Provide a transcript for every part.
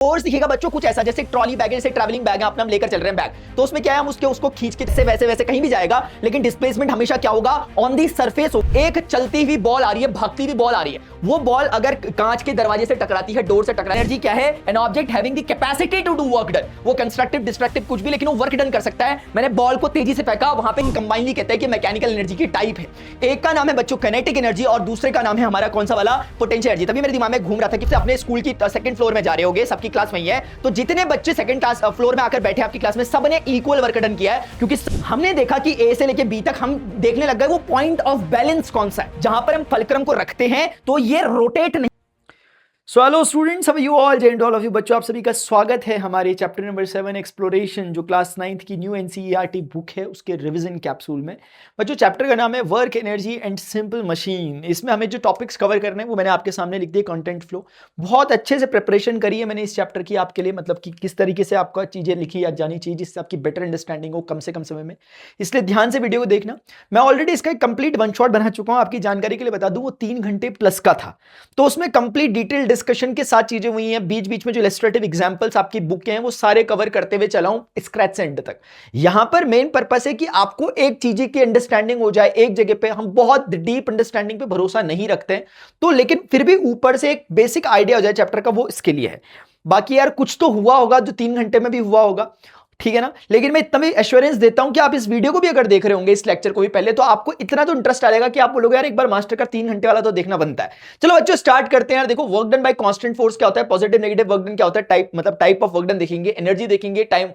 Force दिखेगा बच्चों कुछ ऐसा, जैसे ट्रॉली बैग है, जैसे ट्रैवलिंग बैग है, अपने हम लेकर चल रहे हैं बैग, तो उसमें क्या है, हम उसको खींच के से वैसे वैसे कहीं भी जाएगा, लेकिन डिस्प्लेसमेंट हमेशा क्या होगा, ऑन दी सरफेस हो। एक चलती हुई बॉल आ रही है, भागती हुई बॉल आ रही है, वो बॉल अगर कांच के दरवाजे से टकराती है, डोर से टकराती है, एनर्जी क्या है, an object having the capacity to do work done. वो कंस्ट्रक्टिव डिस्ट्रक्टिव कुछ भी, लेकिन वो वर्क डन कर सकता है। मैंने बॉल को तेजी से फेंका, वहां पे कंबाइनली कहते हैं कि मैकेनिकल एनर्जी की टाइप है। एक का नाम है बच्चों काइनेटिक एनर्जी और दूसरे का नाम है हमारा कौन सा वाला, पोटेंशियल एनर्जी। तभी मेरे दिमाग में घूम रहा था कि अपने स्कूल की सेकंड फ्लोर में जा रहे होगे, सबकी क्लास वही है, तो जितने बच्चे सेकंड क्लास फ्लोर में आकर बैठे आपकी क्लास में, सबने इक्वल वर्क डन किया है, क्योंकि हमने देखा कि ए से लेके बी तक हम देखने लग गए वो पॉइंट ऑफ बैलेंस कौन सा है, जहां पर हम फलक्रम को रखते हैं तो ये रोटेट नहीं। So hello students, how are you all, जय ऑल ऑफ यू। बच्चों आप सभी का स्वागत है हमारे चैप्टर नंबर 7 एक्सप्लोरेशन, जो क्लास 9th की न्यू एनसीईआरटी बुक है उसके रिवीजन कैप्सूल में। बच्चों चैप्टर का नाम है work energy and simple machine. इसमें हमें जो टॉपिक्स कवर करने हैं वो मैंने आपके सामने लिख दिए, कंटेंट फ्लो। बहुत अच्छे से प्रिपरेशन करी है मैंने इस चैप्टर की आपके लिए, मतलब कि किस तरीके से आपका चीजें लिखी या जानी चाहिए जिससे आपकी बेटर अंडरस्टैंडिंग हो कम से कम समय में, इसलिए ध्यान से वीडियो को देखना। मैं ऑलरेडी इसका एक कंप्लीट वन शॉट बना चुका हूं, आपकी जानकारी के लिए बता दूं, वो 3 घंटे प्लस का था, तो उसमें कंप्लीट डिटेल डिस्कशन के साथ चीजें हुई हैं। बीच बीच में जो इलस्ट्रेटिव एग्जांपल्स आपकी बुक के हैं वो सारे कवर करते हुए चला हूं स्क्रैच से एंड तक। यहां पर मेन पर्पस है कि आपको एक चीज की अंडरस्टैंडिंग हो जाए। एक जगह पे हम बहुत डीप अंडरस्टैंडिंग पे भरोसा नहीं रखते हैं, तो लेकिन फिर भी ऊपर से एक बेसिक आइडिया हो जाए चैप्टर का, वो इसके लिए है। बाकी यार कुछ तो हुआ होगा जो 3 घंटे में भी हुआ होगा, ठीक है ना। लेकिन मैं इतना भी एश्योरेंस देता हूं कि आप इस वीडियो को भी अगर देख रहे होंगे, इस लेक्चर को भी पहले, तो आपको इतना तो इंटरेस्ट आएगा कि आप बोलोगे यार एक बार मास्टर का 3 घंटे वाला तो देखना बनता है। चलो बच्चों स्टार्ट करते हैं यार। देखो work done bye constant force क्या होता है, पॉजिटिव नेगेटिव वर्क डन क्या होता है, टाइप मतलब टाइप ऑफ वर्क डन देखेंगे, एनर्जी देखेंगे, टाइम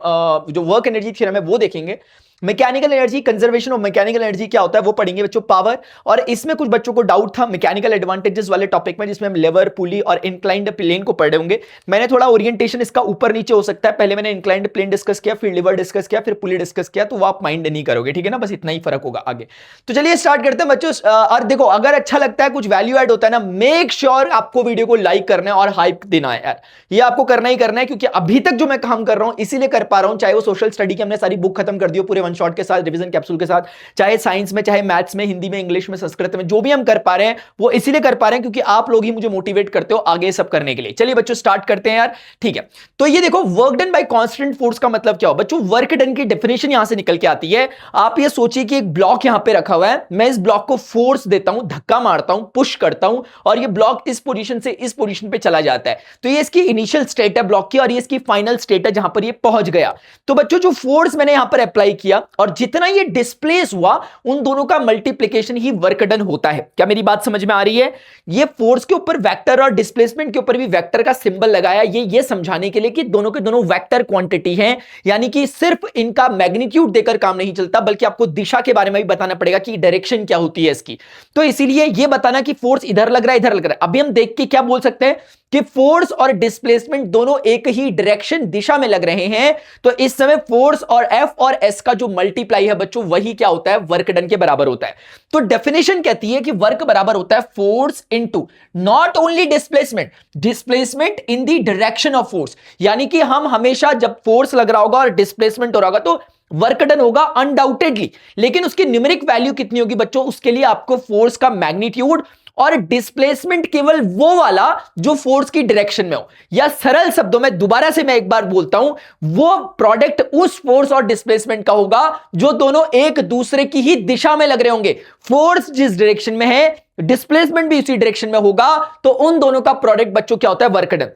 जो वर्क एनर्जी थ्योरम है वो देखेंगे, mechanical energy, conservation of mechanical energy क्या होता है वो पढ़ेंगे बच्चों, पावर। और इसमें कुछ बच्चों को डाउट था मैकेनिकल एडवांटेजेस वाले टॉपिक में, जिसमें हम लेवर, पुली और इंक्लाइंड प्लेन को पढ़े होंगे। मैंने थोड़ा ओरिएंटेशन इसका ऊपर नीचे हो सकता है, पहले मैंने इंक्लाइंड प्लेन डिस्कस किया, फिर लेवर डिस्कस किया, फिर पुली डिस्कस किया, तो वो आप माइंड नहीं करोगे, ठीक है ना, बस इतना ही फर्क होगा आगे। तो चलिए स्टार्ट करते हैं बच्चों। और देखो अगर अच्छा लगता है, कुछ वैल्यू ऐड होता है ना, मेक श्योर आपको वीडियो को लाइक करना है और हाइप देना है यार, ये आपको करना ही करना है, क्योंकि अभी तक जो मैं काम कर रहा हूं इसीलिए कर पा रहा हूं, चाहे वो सोशल स्टडी की हमने सारी बुक खत्म कर दी हो पूरे वन शॉट के साथ, रिवीजन कैप्सूल के साथ, चाहे साइंस में, चाहे मैथ्स में, हिंदी में, इंग्लिश में, संस्कृत में, जो भी हम कर पा रहे हैं वो इसीलिए कर पा रहे हैं क्योंकि आप लोग ही मुझे मोटिवेट करते हो आगे सब करने के लिए। चलिए बच्चों स्टार्ट करते हैं यार, ठीक है। तो ये देखो work done bye constant force का मतलब क्या हो बच्चों, वर्क डन की डेफिनेशन यहां से निकल के आती है। आप ये सोचिए कि एक ब्लॉक यहां पे रखा हुआ है, मैं इस ब्लॉक को फोर्स देता हूं, धक्का मारता हूं, पुश करता हूं, और ये ब्लॉक इस पोजीशन से इस पोजीशन पे चला जाता है। तो ये इसकी इनिशियल स्टेट है ब्लॉक की, और ये इसकी फाइनल स्टेट है जहां पर ये पहुंच गया। तो बच्चों जो फोर्स मैंने यहां पर अप्लाई किया और जितना ये डिस्प्लेस हुआ, उन दोनों का मल्टीप्लिकेशन ही वर्क डन होता है। क्या मेरी बात समझ में आ रही है? ये फोर्स के ऊपर वेक्टर और डिस्प्लेसमेंट के ऊपर भी वेक्टर का सिंबल लगाया, ये समझाने के लिए कि दोनों के दोनों वेक्टर क्वांटिटी हैं, यानी कि सिर्फ इनका मैग्नीट्यूड देकर काम नहीं चलता, बल्कि आपको दिशा के बारे में भी बताना पड़ेगा कि डायरेक्शन क्या होती है इसकी। तो इसीलिए ये बताना कि फोर्स इधर लग रहा है, इधर लग रहा है। अभी हम देख के क्या बोल सकते हैं कि फोर्स और डिस्प्लेसमेंट दोनों एक ही डायरेक्शन दिशा में लग रहे हैं। तो इस समय फोर्स और एफ और एस का जो मल्टीप्लाई है बच्चों, वही क्या होता है, वर्क डन के बराबर होता है। तो डेफिनेशन कहती है कि वर्क बराबर होता है force into not only displacement, displacement in the direction of force. यानी कि हम हमेशा जब फोर्स लग रहा होगा और डिस्प्लेसमेंट हो रहा होगा तो वर्क डन होगा अनडाउटेडली, लेकिन उसकी न्यूमेरिक वैल्यू कितनी होगी बच्चों, उसके लिए आपको फोर्स का मैग्नीट्यूड और डिस्प्लेसमेंट केवल वो वाला जो फोर्स की डायरेक्शन में हो, या सरल शब्दों में दोबारा से मैं एक बार बोलता हूं, वो प्रोडक्ट उस फोर्स और डिस्प्लेसमेंट का होगा जो दोनों एक दूसरे की ही दिशा में लग रहे होंगे। फोर्स जिस डायरेक्शन में है, डिस्प्लेसमेंट भी उसी डायरेक्शन में होगा, तो उन दोनों का प्रोडक्ट बच्चों क्या होता है, वर्क डन।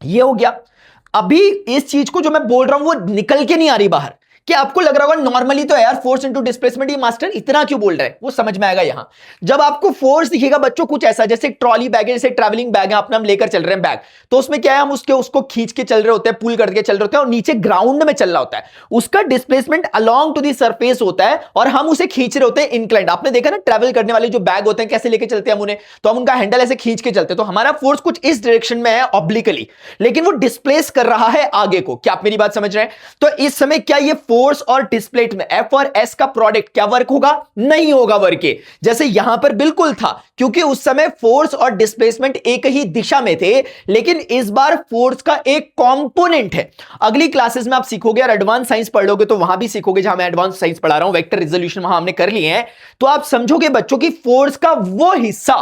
ये हो गया। अभी इस चीज को जो मैं बोल रहा हूं वो निकल के नहीं आ रही बाहर, कि आपको लग रहा होगा नॉर्मली तो यार फोर्स इनटू डिस्प्लेसमेंट, ये मास्टर इतना क्यों बोल रहे हैं, वो समझ में आएगा यहां जब आपको फोर्स दिखेगा बच्चों कुछ ऐसा, जैसे ट्रॉली बैग है, जैसे ट्रैवलिंग बैग है, अपने हम लेकर चल रहे हैं बैग, तो उसमें क्या है, हम उसको खींच के चल रहे होते हैं, पुल करके चल रहे होते हैं, और नीचे ग्राउंड में चल रहा होता है, उसका displacement along to the surface होता है, और हम उसे खींच रहे होते हैं इंक्लाइंड। आपने देखा ना ट्रैवल करने वाले जो बैग होते हैं कैसे लेके चलते हैं हम उन्हें, तो हम उनका हैंडल ऐसे खींच के चलते हैं, तो हमारा फोर्स कुछ इस डायरेक्शन में है ऑब्लिकली, लेकिन वो डिस्प्लेस कर रहा है आगे को। क्या आप मेरी बात समझ रहे हैं? तो इस समय क्या ये फोर्स और डिस्प्लेस में एफ और एस का प्रोडक्ट क्या वर्क होगा? नहीं होगा वर्क के, जैसे यहां पर बिल्कुल था, क्योंकि उस समय फोर्स और डिस्प्लेसमेंट एक ही दिशा में थे, लेकिन इस बार फोर्स का एक कंपोनेंट है। अगली क्लासेस में आप सीखोगे और एडवांस साइंस पढ़ लोगे तो वहां भी सीखोगे, जहां मैं एडवांस साइंस पढ़ा रहा हूं, वेक्टर रिजोल्यूशन वहां हमने कर लिए हैं, तो आप समझोगे बच्चों की फोर्स का वो हिस्सा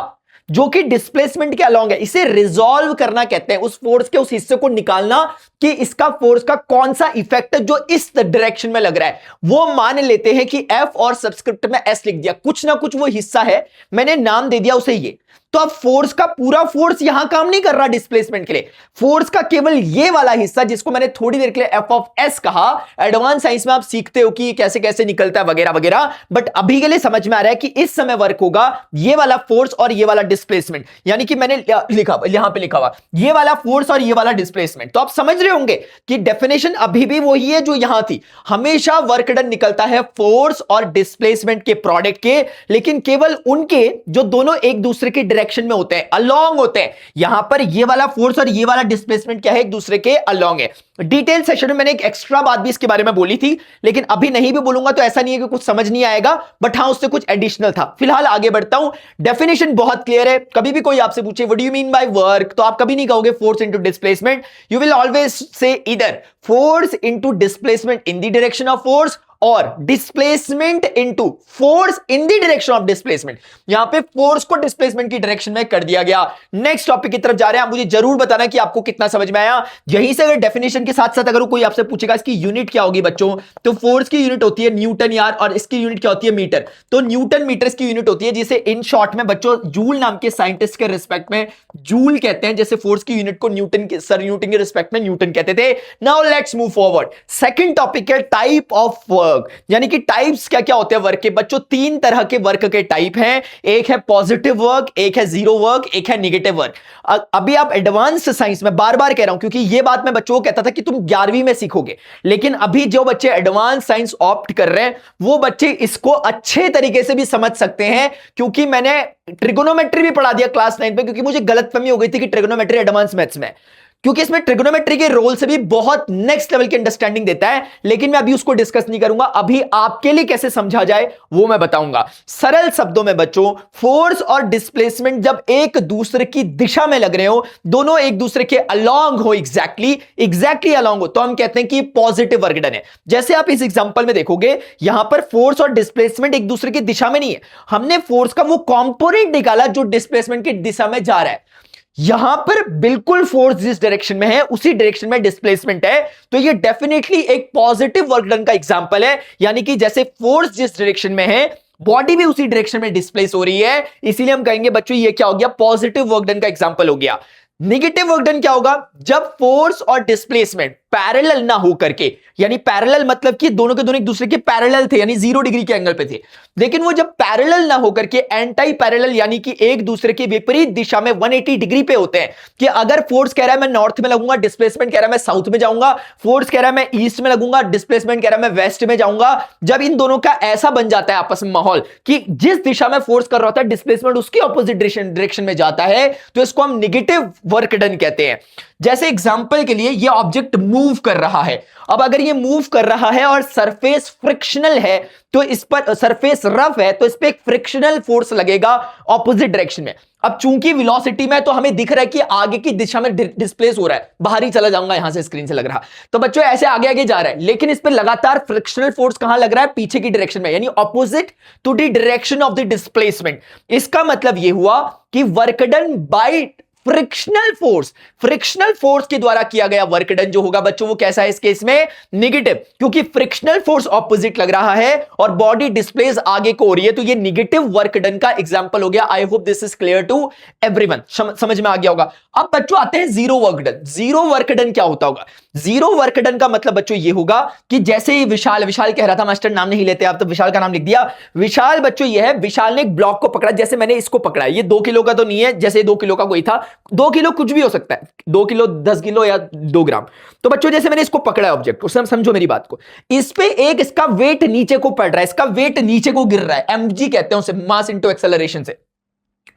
जो कि डिस्प्लेसमेंट के अलॉन्ग है। इसे रिजॉल्व करना कहते हैं, उस फोर्स के उस हिस्से को निकालना कि इसका फोर्स का कौन सा इफेक्ट है जो इस डायरेक्शन में लग रहा है। वो मान लेते हैं कि एफ और सबस्क्रिप्ट में एस लिख दिया, कुछ ना कुछ वो हिस्सा है, मैंने नाम दे दिया उसे ये। तो अब फोर्स का पूरा फोर्स यहां काम नहीं कर रहा डिस्प्लेसमेंट के लिए, फोर्स का केवल ये वाला हिस्सा जिसको मैंने थोड़ी देर के लिए एफ ऑफ एस कहा। एडवांस साइंस में आप सीखते हो कि कैसे कैसे निकलता है वगैरह वगैरह, बट अभी के लिए समझ में आ रहा है कि इस समय वर्क होगा ये वाला फोर्स और ये वाला डिस्प्लेसमेंट, यानी कि मैंने लिखा यहां पे लिखा हुआ ये वाला फोर्स और ये वाला डिस्प्लेसमेंट। तो आप समझ रहे होंगे कि डेफिनेशन अभी भी वही है जो यहां थी, हमेशा वर्क डन निकलता है फोर्स और डिस्प्लेसमेंट के प्रोडक्ट के, लेकिन केवल उनके जो दोनों एक दूसरे के डायरेक्शन में होते हैं, अलोंग होते हैं। यहां पर ये वाला फोर्स और ये वाला डिस्प्लेसमेंट क्या है, एक दूसरे के अलोंग है। डिटेल सेशन में मैंने एक एक्स्ट्रा बात भी इसके बारे में बोली थी, लेकिन अभी नहीं भी बोलूंगा तो ऐसा नहीं है कि कुछ समझ नहीं आएगा, बट हां उससे कुछ एडिशनल था। फिलहाल आगे बढ़ता हूं, डेफिनेशन बहुत क्लियर है। कभी भी कोई आपसे पूछे what do you mean by work, तो आप कभी नहीं कहोगे force into displacement, you will always say either force into displacement in the direction of force और displacement into force in the direction of displacement. यहां पे फोर्स को displacement की डायरेक्शन में कर दिया गया। नेक्स्ट टॉपिक की तरफ जा रहे हैं, आप मुझे जरूर बताना कि आपको कितना समझ में आया। यहीं से अगर डेफिनेशन के साथ साथ अगर कोई आपसे पूछेगा इसकी यूनिट क्या होगी बच्चों, तो फोर्स की यूनिट होती है न्यूटन यार, और इसकी यूनिट क्या होती है मीटर। तो न्यूटन मीटर की यूनिट होती है, जिसे इन शॉर्ट में बच्चों जूल नाम के साइंटिस्ट के रिस्पेक्ट में जूल कहते हैं, जैसे फोर्स की यूनिट को न्यूटन के सर न्यूटन के रिस्पेक्ट में न्यूटन कहते थे। Now let's move forward. Second topic है टाइप ऑफ वर्क, यानी कि टाइप्स क्या क्या होते हैं वर्क के। बच्चों तीन तरह के वर्क के टाइप हैं, एक है पॉजिटिव वर्क, एक है जीरो वर्क, एक है नेगेटिव वर्क। अभी आप एडवांस साइंस में बार बार कह रहा हूं क्योंकि यह बात मैं बच्चों को कहता था कि तुम 11वीं में सीखोगे, लेकिन अभी जो बच्चे एडवांस साइंस ऑप्ट कर रहे हैं वो बच्चे इसको अच्छे तरीके से भी समझ सकते हैं, क्योंकि मैंने ट्रिगोनोमेट्री भी पढ़ा दिया क्लास 9 में, क्योंकि मुझे गलतफहमी हो गई थी कि ट्रिगोनोमेट्री एडवांस मैथ्स में, क्योंकि इसमें ट्रिगोनोमेट्री के रोल से भी बहुत नेक्स्ट लेवल की अंडरस्टैंडिंग देता है, लेकिन मैं अभी उसको डिस्कस नहीं करूंगा। अभी आपके लिए कैसे समझा जाए वो मैं बताऊंगा। सरल शब्दों में बच्चों, फोर्स और डिस्प्लेसमेंट जब एक दूसरे की दिशा में लग रहे हो, दोनों एक दूसरे के अलोंग हो, एग्जैक्टली अलोंग हो, तो हम कहते हैं कि पॉजिटिव वर्क डन है। जैसे आप इस एग्जांपल में देखोगे, यहां पर फोर्स और डिस्प्लेसमेंट एक दूसरे की दिशा में नहीं है, हमने फोर्स का वो कंपोनेंट निकाला जो डिस्प्लेसमेंट की दिशा में जा रहा है। यहां पर बिल्कुल फोर्स जिस डायरेक्शन में है उसी डायरेक्शन में डिस्प्लेसमेंट है, तो ये डेफिनेटली एक पॉजिटिव वर्क डन का एग्जांपल है। यानी कि जैसे फोर्स जिस डायरेक्शन में है, बॉडी भी उसी डायरेक्शन में डिस्प्लेस हो रही है, इसीलिए हम कहेंगे बच्चों ये क्या हो गया, पॉजिटिव वर्क डन का एग्जांपल हो गया। नेगेटिव वर्क डन क्या होगा, जब फोर्स और डिस्प्लेसमेंट पैरेलल ना हो करके, यानी पैरेलल मतलब कि दोनों के दोनों एक दूसरे के पैरेलल थे, यानी 0 डिग्री के एंगल पे थे, लेकिन वो जब पैरेलल ना हो करके एंटी पैरेलल यानी कि एक दूसरे के विपरीत दिशा में 180 डिग्री पे होते हैं, कि अगर फोर्स कह रहा है मैं नॉर्थ में लगूंगा, डिस्प्लेसमेंट कह रहा है मैं साउथ में जाऊंगा, फोर्स कह रहा है मैं ईस्ट में लगूंगा, डिस्प्लेसमेंट कह रहा है मैं वेस्ट में जाऊंगा। जब इन दोनों का ऐसा बन जाता है आपस में माहौल कि जिस दिशा में फोर्स कर रहा होता है डिस्प्लेसमेंट उसकी ऑपोजिट डायरेक्शन में जाता है, तो इसको हम नेगेटिव वर्क डन कहते हैं। जैसे एग्जांपल के लिए ये ऑब्जेक्ट मूव कर रहा है, अब अगर ये मूव कर रहा है और सरफेस फ्रिक्शनल है, तो इस पर सरफेस रफ है तो इस पे एक फ्रिक्शनल फोर्स लगेगा ऑपोजिट डायरेक्शन में। अब चूंकि वेलोसिटी में तो हमें दिख रहा है कि आगे की दिशा में डिस्प्लेस हो रहा है, बाहर ही चला जाऊंगा यहां से, स्क्रीन से लग रहा, तो बच्चों ऐसे आगे आगे जा रहा है, लेकिन इस पे लगातार फ्रिक्शनल फोर्स कहां लग रहा है, पीछे की डायरेक्शन में, यानी opposite to the direction of the displacement. इसका मतलब यह हुआ कि work done by frictional force के द्वारा किया गया वर्क डन जो होगा बच्चों वो कैसा है इस केस में, नेगेटिव, क्योंकि फ्रिक्शनल फोर्स ऑपोजिट लग रहा है और बॉडी डिस्प्लेस आगे को हो रही है, तो ये नेगेटिव वर्क डन का एग्जांपल हो गया। I hope this is clear to everyone, समझ में आ गया होगा। अब बच्चों आते हैं zero work done. Zero work done क्या होता होगा, जीरो वर्क डन का मतलब बच्चों ये होगा कि जैसे विशाल कह रहा था मास्टर नाम नहीं लेते आप, तो विशाल का नाम लिख दिया। विशाल बच्चों ये है, विशाल ने एक ब्लॉक को पकड़ा, जैसे मैंने इसको पकड़ा, ये 2 किलो का तो नहीं है, जैसे 2 किलो का कोई था, 2 किलो कुछ भी हो सकता है, 2 किलो 10 किलो या 2 ग्राम। तो बच्चों जैसे मैंने इसको पकड़ा है ऑब्जेक्ट को, समझो मेरी बात को, इस पे एक इसका वेट नीचे को पड़ रहा है, इसका वेट नीचे को गिर रहा है, mg कहते हैं उसे, मास इनटू एक्सेलरेशन से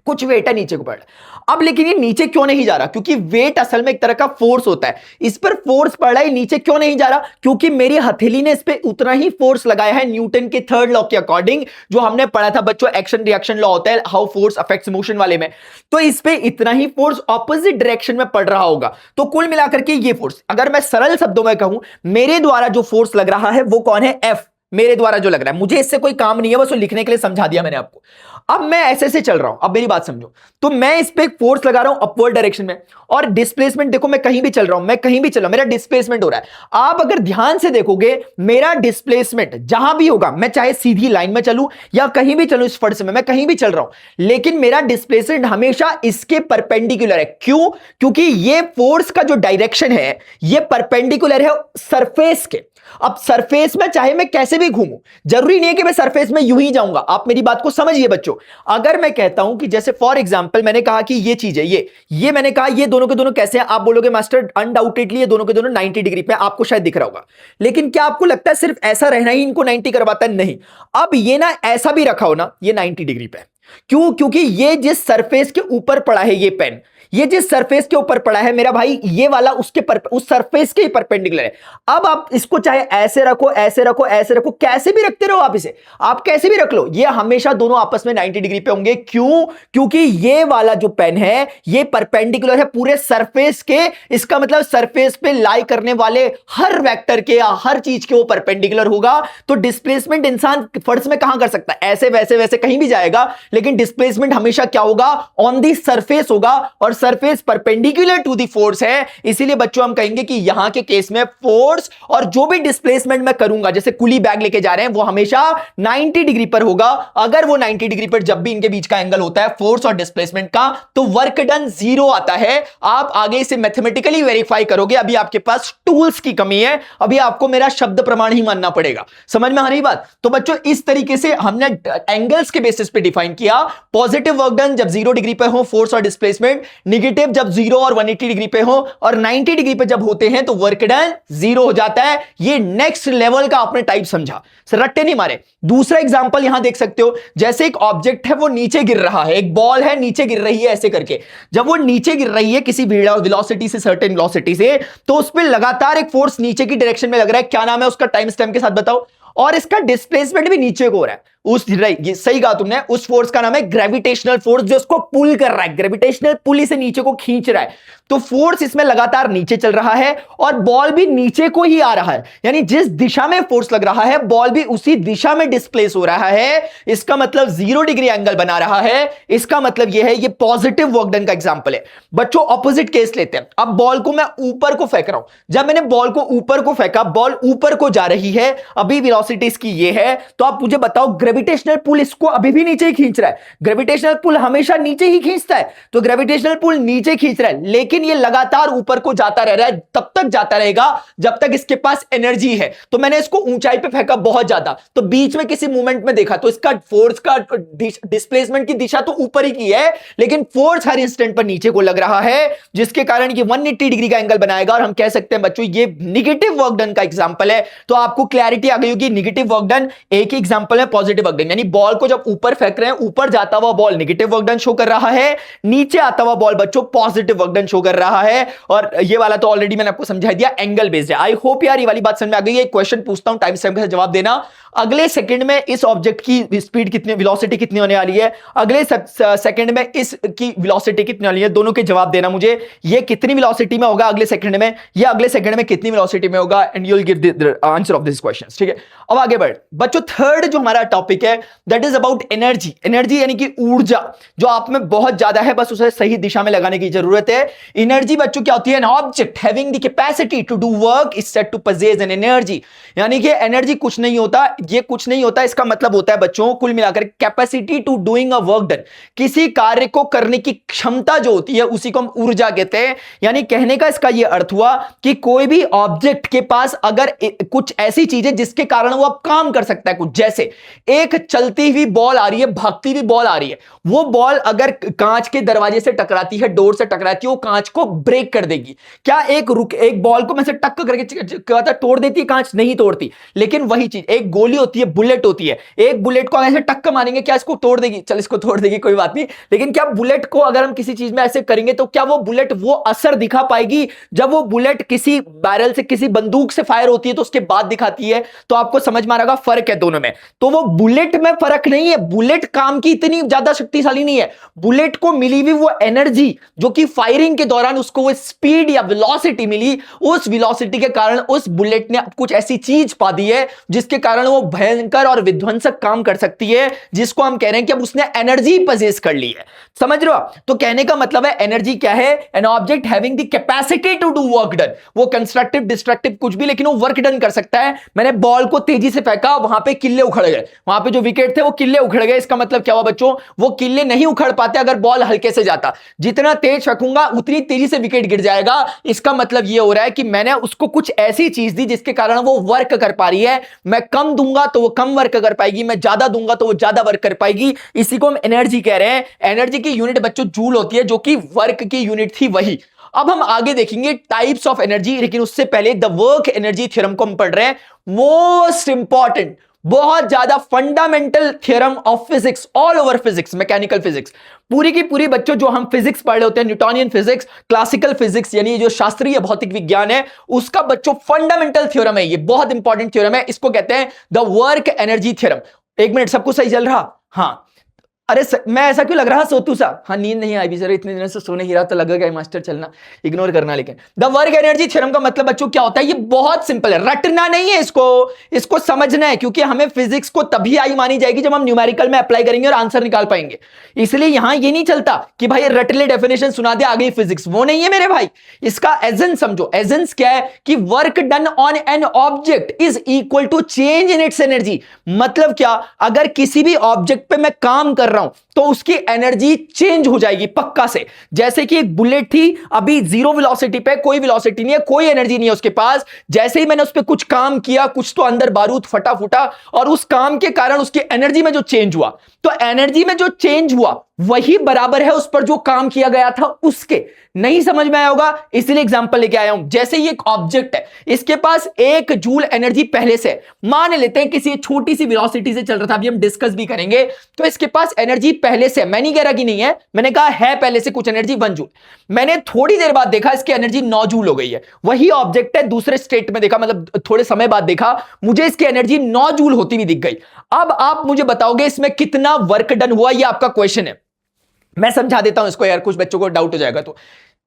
कुछ वेट है नीचे को पड़ रहा है। अब लेकिन ये नीचे क्यों नहीं जा रहा, क्योंकि वेट असल में एक तरह का फोर्स होता है, इस पर फोर्स पड़ रहा है, नीचे क्यों नहीं जा रहा, क्योंकि मेरी हथेली ने इस पे उतना ही फोर्स लगाया है न्यूटन के थर्ड लॉ के अकॉर्डिंग, जो हमने पढ़ा था बच्चों, एक्शन रिएक्शन लॉ होता है, हाउ फोर्स अफेक्ट्स मोशन वाले में। तो इस पे इतना ही फोर्स ऑपोजिट डायरेक्शन में पड़ रहा होगा, तो कुल मिलाकर के ये फोर्स, अगर मैं सरल शब्दों में कहूं, मेरे द्वारा जो फोर्स लग रहा है वो कौन है, F। मेरे द्वारा जो लग रहा है, मुझे इससे कोई काम नहीं है, बस वो लिखने के लिए समझा दिया मैंने आपको। अब मैं ऐसे से चल रहा हूं, अब मेरी बात समझो, तो मैं इस पे एक फोर्स लगा रहा हूं अपवर्ड डायरेक्शन में, और डिस्प्लेसमेंट देखो, मैं कहीं भी चल रहा हूं, मैं कहीं भी चल रहा हूं, मेरा डिस्प्लेसमेंट हो रहा है। आप अगर ध्यान से देखोगे, मेरा डिस्प्लेसमेंट जहां भी होगा, मैं चाहे सीधी लाइन में चलूं या कहीं भी चलूं, इस फर्श में मैं कहीं भी चल रहा हूं, लेकिन मेरा डिस्प्लेसमेंट हमेशा इसके परपेंडिकुलर है। क्यों? क्योंकि ये फोर्स का जो डायरेक्शन है ये परपेंडिकुलर है सरफेस के। अब सरफेस में चाहे मैं कैसे भी घूमूं, जरूरी नहीं है कि मैं सरफेस में यूं ही जाऊंगा। आप मेरी बात को समझिए बच्चों। अगर मैं कहता हूं कि जैसे फॉर एग्जांपल मैंने कहा कि ये चीज है, ये मैंने कहा ये दोनों के दोनों कैसे हैं, आप बोलोगे मास्टर अनडाउटेडली ये दोनों के दोनों 90 डिग्री पे, आपको शायद दिख रहा होगा। लेकिन क्या आपको लगता है सिर्फ ऐसा रहना ही इनको 90 करवाता है? नहीं। अब ये ना ऐसा भी रखा हो ना, ये 90 डिग्री पे। क्यों? क्योंकि ये जिस सरफेस के ऊपर पड़ा है, ये पेन ये जिस सरफेस के ऊपर पड़ा है मेरा भाई, ये वाला उस सरफेस के ही परपेंडिकुलर है। अब आप इसको चाहे ऐसे रखो, ऐसे रखो, ऐसे रखो, कैसे भी रखते रहो आप इसे, आप कैसे भी रख लो, ये हमेशा दोनों आपस में 90 डिग्री पे होंगे। क्यों? क्योंकि ये वाला जो पेन है ये परपेंडिकुलर है पूरे सरफेस के। इसका मतलब सरफेस पे लाई करने वाले हर वेक्टर के या हर चीज के वो परपेंडिकुलर होगा। तो डिस्प्लेसमेंट इंसान फर्श में कहां कर सकता है? ऐसे वैसे वैसे कहीं भी जाएगा, लेकिन डिस्प्लेसमेंट हमेशा क्या होगा? ऑन दी सरफेस होगा, और surface perpendicular to the force है। इसीलिए बच्चों हम कहेंगे कि यहां के केस में फोर्स और जो भी डिस्प्लेसमेंट मैं करूंगा, जैसे कुली बैग लेके जा रहे हैं, वो हमेशा 90 डिग्री पर होगा। अगर वो 90 डिग्री पर जब भी इनके बीच का एंगल होता है फोर्स और डिस्प्लेसमेंट का, तो वर्क डन 0 आता है। आप आगे इसे मैथमेटिकली वेरीफाई करोगे। अभी आपके पास टूल्स की कमी है, अभी आपको मेरा शब्द प्रमाण ही मानना पड़ेगा। समझ में आ रही बात? तो बच्चों इस तरीके से हमने एंगल्स के बेसिस पे डिफाइन किया। पॉजिटिव वर्क डन जब 0 डिग्री पे हो फोर्स और डिस्प्लेसमेंट, नेगेटिव जब 0 और 180 डिग्री पे हो, और 90 डिग्री पे जब होते हैं तो वर्क डन 0 हो जाता है। ये नेक्स्ट लेवल का आपने टाइप समझा, रट्टे नहीं मारे। दूसरा एग्जांपल यहां देख सकते हो, जैसे एक ऑब्जेक्ट है वो नीचे गिर रहा है, एक बॉल है नीचे गिर रही है ऐसे करके। जब वो नीचे गिर रही है किसी वेलोसिटी से, सर्टेन वेलोसिटी से, तो उस पर लगातार एक फोर्स नीचे की डायरेक्शन में लग रहा है। क्या नाम है उसका? टाइम स्टैम्प के साथ बताओ। और इसका डिस्प्लेसमेंट भी नीचे को हो रहा है। ये सही कहा तुमने, उस फोर्स का नाम है ग्रेविटेशनल फोर्स, जो इसको पुल कर रहा है। ग्रेविटेशनल पुल इसे नीचे को खींच रहा है। तो फोर्स इसमें लगातार नीचे चल रहा है और बॉल भी नीचे को ही आ रहा है। यानी जिस दिशा में फोर्स लग रहा है बॉल भी उसी दिशा में डिस्प्लेस हो रहा है। इसका मतलब 0 डिग्री एंगल बना रहा है। इसका मतलब यह है, ये पॉजिटिव वर्क डन का एग्जांपल है। बच्चों ऑपोजिट केस लेते हैं। अब बॉल को मैं ऊपर को फेंक रहा हूं। जब मैंने बॉल को ऊपर को फेंका, बॉल ऊपर को जा रही है, अभी वेलोसिटी इसकी ये है, तो आप मुझे बताओ ग्रेविटेशनल पुल इसको अभी भी नीचे ही खींच रहा है। ग्रेविटेशनल पुल हमेशा नीचे ही खींचता है, तो ग्रेविटेशनल पुल नीचे खींच रहा है, लेकिन ये लगातार ऊपर को जाता रह रहा है। तब तक जाता रहेगा जब तक इसके पास एनर्जी है। तो मैंने इसको ऊंचाई पे फेंका बहुत ज्यादा, तो बीच में किसी मूवमेंट में देखा तो इसका फोर्स का डिस्प्लेसमेंट की दिशा तो ऊपर ही की है, लेकिन फोर्स हर इंस्टेंट पर नीचे को लग रहा है, जिसके कारण ये 180 डिग्री का एंगल बनाएगा। और हम कह सकते हैं बच्चों ये निगेटिव वर्क डन का एग्जांपल है। तो आपको क्लैरिटी आ गई होगी। निगेटिव वर्क डन एक ही एग्जांपल है पॉजिटिव वर्क डन, यानी बॉल को जब ऊपर फेंक रहे हैं, ऊपर जाता हुआ ball negative work done show कर रहा है, नीचे आता हुआ बॉल बच्चों पॉजिटिव वर्क डन शो कर रहा है। और ये वाला तो ऑलरेडी मैंने आपको समझा दिया, एंगल बेस्ड है। आई होप यार ये वाली बात समझ में आ गई है। एक क्वेश्चन पूछता हूं, टाइम स्टैम्प के साथ जवाब देना। अगले सेकंड में इस ऑब्जेक्ट की स्पीड कितनी, वेलोसिटी कितनी होने वाली है? अगले सेकंड में इसकी वेलोसिटी कितनी वाली है? दोनों के जवाब देना मुझे। ये कितनी वेलोसिटी में होगा अगले सेकंड में, ये अगले सेकंड में कितनी वेलोसिटी में होगा, and you will give the answer of this question. ठीक है, अब आगे बढ़ बच्चों। थर्ड जो हमारा टॉपिक है that is about energy. Energy यानी कि ऊर्जा, जो आप में बहुत ज्यादा है, बस उसे सही दिशा में लगाने की जरूरत है। एनर्जी बच्चों क्या होती है? An object having the capacity to do work is said to possess an energy. यानी कि एनर्जी कुछ नहीं होता, ये कुछ नहीं होता, इसका मतलब होता है बच्चों कुल मिलाकर capacity to doing a work done. किसी कार्य को करने की क्षमता जो होती है उसी को हम ऊर्जा कहते हैं। यानी कहने का इसका यह अर्थ हुआ कि कोई भी ऑब्जेक्ट के पास अगर कुछ ऐसी चीज है जिसके कारण वो अब काम कर सकता है, कुछ जैसे एक चलती हुई बॉल आ रही है, भागती हुई बॉल आ रही है, वो बॉल अगर कांच के दरवाजे से टकराती है, डोर से टकराती है, वो कांच को ब्रेक कर देगी। क्या एक बॉल को मैं से टक्कर करके तोड़ देती है कांच? नहीं तोड़ती। लेकिन वही चीज एक गोली होती है, बुलेट होती है, एक बुलेट को ऐसे टक्कर मारेंगे, क्या इसको तोड़ देगी? चल इसको तोड़ देगी, कोई बात नहीं। लेकिन क्या बुलेट को अगर हम किसी चीज में ऐसे करेंगे तो क्या वो बुलेट वो असर दिखा पाएगी? जब वो बुलेट किसी बैरल से, किसी बंदूक से फायर होती है तो उसके बाद दिखाती है। तो आपको समझ में आ रहा फर्क है दोनों में। तो वो बुलेट में फर्क नहीं है, बुलेट काम की इतनी ज्यादा शक्तिशाली नहीं है। बुलेट को मिली हुई वो एनर्जी जो कि फायरिंग के दौरान उसको वो स्पीड या वेलोसिटी मिली, उस वेलोसिटी के कारण उस बुलेट ने कुछ ऐसी चीज पा दी है जिसके कारण वो वो भयंकर और विध्वंसक काम कर सकती है, जिसको हम कह रहे हैं कि अब उसने एनर्जी पजेस कर ली है। समझ रहे हो? तो कहने का मतलब है एनर्जी क्या है? An object having the capacity to do work done. वो कंस्ट्रक्टिव डिस्ट्रक्टिव कुछ भी, लेकिन वो वर्क डन कर सकता है। मैंने बॉल को तेजी से फेंका, वहां पे किल्ले उखड़ गए, वहां पे जो विकेट थे वो किल्ले उखड़ गए। इसका मतलब क्या हुआ बच्चों? वो किल्ले नहीं उखड़ पाते अगर बॉल हल्के से जाता। जितना तेज फेंकूंगा उतनी तेजी से विकेट गिर जाएगा। इसका मतलब ये हो रहा है कि मैंने उसको कुछ ऐसी चीज दी जिसके कारण वो वर्क कर पा रही है। मैं कम दूंगा तो वो कम वर्क कर पाएगी, मैं ज्यादा दूंगा तो वो ज्यादा वर्क कर पाएगी। इसी को हम एनर्जी कह रहे हैं। एनर्जी की यूनिट बच्चों जूल होती है, जो कि वर्क की यूनिट थी वही। अब हम आगे देखेंगे टाइप्स ऑफ एनर्जी, लेकिन उससे पहले द वर्क एनर्जी थ्योरम को हम पढ़ रहे हैं। मोस्ट इंपॉर्टेंट, बहुत ज्यादा fundamental theorem of physics, all over physics, mechanical physics, पूरी की पूरी बच्चों जो हम फिजिक्स पढ़ रहे होते हैं, न्यूटोनियन फिजिक्स, क्लासिकल फिजिक्स, यानी जो शास्त्रीय भौतिक विज्ञान है, उसका बच्चों फंडामेंटल थ्योरम है। ये बहुत इंपॉर्टेंट थ्योरम है। इसको कहते हैं द वर्क एनर्जी थ्योरम। एक मिनट, सबको सही चल रहा? हाँ। अरे मैं ऐसा क्यों लग रहा सोतू सा? हाँ, नींद नहीं आई भी सर, इतने दिनों से सोने ही रहा, तो लगेगा मास्टर चलना, इग्नोर करना। लेकिन द वर्क एनर्जी थ्योरम का मतलब बच्चों क्या होता है? ये बहुत सिंपल है, रटना नहीं है इसको समझना है, क्योंकि हमें फिजिक्स को तभी आई मानी जाएगी जब हम न्यूमेरिकल में अप्लाई करेंगे और आंसर निकाल पाएंगे। इसलिए यहां ये नहीं चलता कि भाई रट ले, डेफिनेशन सुना दे, आ गई फिजिक्स, वो नहीं है मेरे भाई। इसका एजेंस समझो। एजेंस क्या है? कि work done on an object is equal to change in its energy. मतलब क्या? अगर किसी भी ऑब्जेक्ट पे मैं काम कर रहा हूं तो उसकी एनर्जी चेंज हो जाएगी पक्का से। जैसे कि एक बुलेट थी, अभी जीरो वेलोसिटी पे, कोई वेलोसिटी नहीं है, कोई एनर्जी नहीं है उसके पास। जैसे ही मैंने उस पर कुछ काम किया, कुछ तो अंदर बारूद फटा फूटा, और उस काम के कारण उसकी एनर्जी में जो चेंज हुआ, तो एनर्जी में जो चेंज हुआ वही बराबर है उस पर जो काम किया गया था उसके। नहीं समझ में आया होगा, इसलिए एग्जांपल लेके आया हूं। जैसे ये एक ऑब्जेक्ट है, इसके पास 1 जूल एनर्जी पहले से, मान लेते हैं किसी छोटी सी वेलोसिटी से चल रहा था, अभी हम डिस्कस भी करेंगे, तो इसके पास एनर्जी पहले से, मैं नहीं कह रहा कि नहीं है, मैंने कहा है पहले से कुछ एनर्जी 1 जूल। मैंने थोड़ी देर बाद देखा इसकी एनर्जी 9 जूल हो गई है। वही ऑब्जेक्ट है, दूसरे स्टेट में देखा, मतलब थोड़े समय बाद देखा, मुझे इसकी एनर्जी 9 जूल होती हुई दिख गई। अब आप मुझे बताओगे इसमें कितना वर्क डन हुआ? ये आपका क्वेश्चन है। मैं समझा देता हूं इसको यार, कुछ बच्चों को डाउट हो जाएगा तो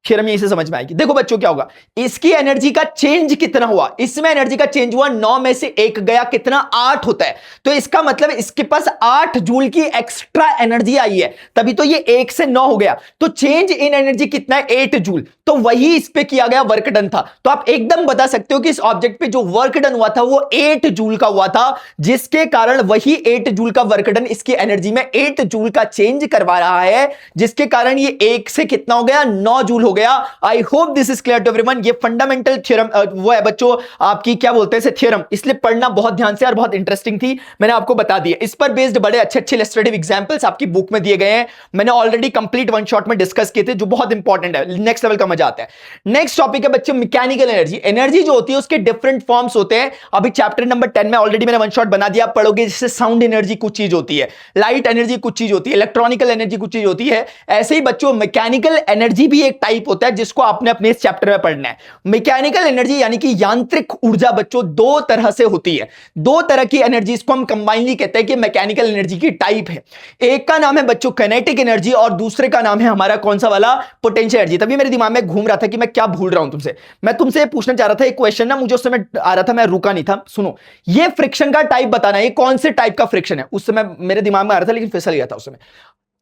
थ्योरम यहीं से समझ में आएगी। देखो बच्चों क्या होगा, इसकी एनर्जी का चेंज कितना हुआ? इसमें एनर्जी का चेंज हुआ, 9 में से 1 गया, कितना? 8 होता है। तो इसका मतलब इसके पास 8 जूल की एक्स्ट्रा एनर्जी आई है, तभी तो ये 1 से 9 हो गया। तो चेंज इन एनर्जी कितना है? 8 जूल। तो वही इस पे किया गया वर्क डन था। तो आप एकदम बता सकते हो कि इस ऑब्जेक्ट पे जो वर्क डन हुआ था वो 8 जूल का हुआ था, जिसके कारण वही 8 जूल का वर्क डन इसकी एनर्जी में 8 जूल का चेंज करवा रहा है, जिसके कारण ये 1 से कितना हो गया? 9 जूल हो गया। I hope this is clear to everyone. ये फंडामेंटल थ्योरम वो है बच्चों आपकी, क्या बोलते हैं इसे, थ्योरम। इसलिए पढ़ना बहुत ध्यान से, और बहुत इंटरेस्टिंग थी, मैंने आपको बता दिया। इस पर बेस्ड बड़े अच्छे अच्छे इलस्ट्रेटिव एग्जांपल्स आपकी बुक में दिए गए हैं, मैंने ऑलरेडी कंप्लीट वन शॉट में डिस्कस किए थे, जो बहुत इंपॉर्टेंट है, नेक्स्ट लेवल का मजा आता है। नेक्स्ट टॉपिक है बच्चों मैकेनिकल एनर्जी। एनर्जी जो होती है उसके डिफरेंट फॉर्म्स होते हैं। अभी चैप्टर नंबर 10 में ऑलरेडी मैंने वन शॉट बना दिया, आप पढ़ोगे। जैसे साउंड एनर्जी कुछ चीज होती है, लाइट एनर्जी कुछ चीज होती है, इलेक्ट्रॉनिकल एनर्जी कुछ चीज होती है। ऐसे ही बच्चों मैकेनिकल एनर्जी भी एक टाइप होता है, जिसको आपने अपने इस चैप्टर में पढ़ना है। मैकेनिकल एनर्जी यानी कि यांत्रिक ऊर्जा बच्चों 2 तरह से होती है। 2 तरह की एनर्जी, इसको हम कंबाइनली कहते हैं कि मैकेनिकल एनर्जी की टाइप है। एक का नाम है बच्चों काइनेटिक एनर्जी, और दूसरे का नाम है हमारा कौन सा वाला? Potential energy. तभी मेरे दिमाग में घूम रहा था कि मैं क्या भूल रहा हूं तुमसे। मैं तुमसे पूछना चाह रहा था एक क्वेश्चन ना, मुझे उस समय आ रहा था, मैं रुका नहीं था। सुनो, ये फ्रिक्शन का टाइप बताना, ये कौन से टाइप का फ्रिक्शन है? उस समय मेरे दिमाग में आ रहा था, लेकिन फिसल गया था उस समय।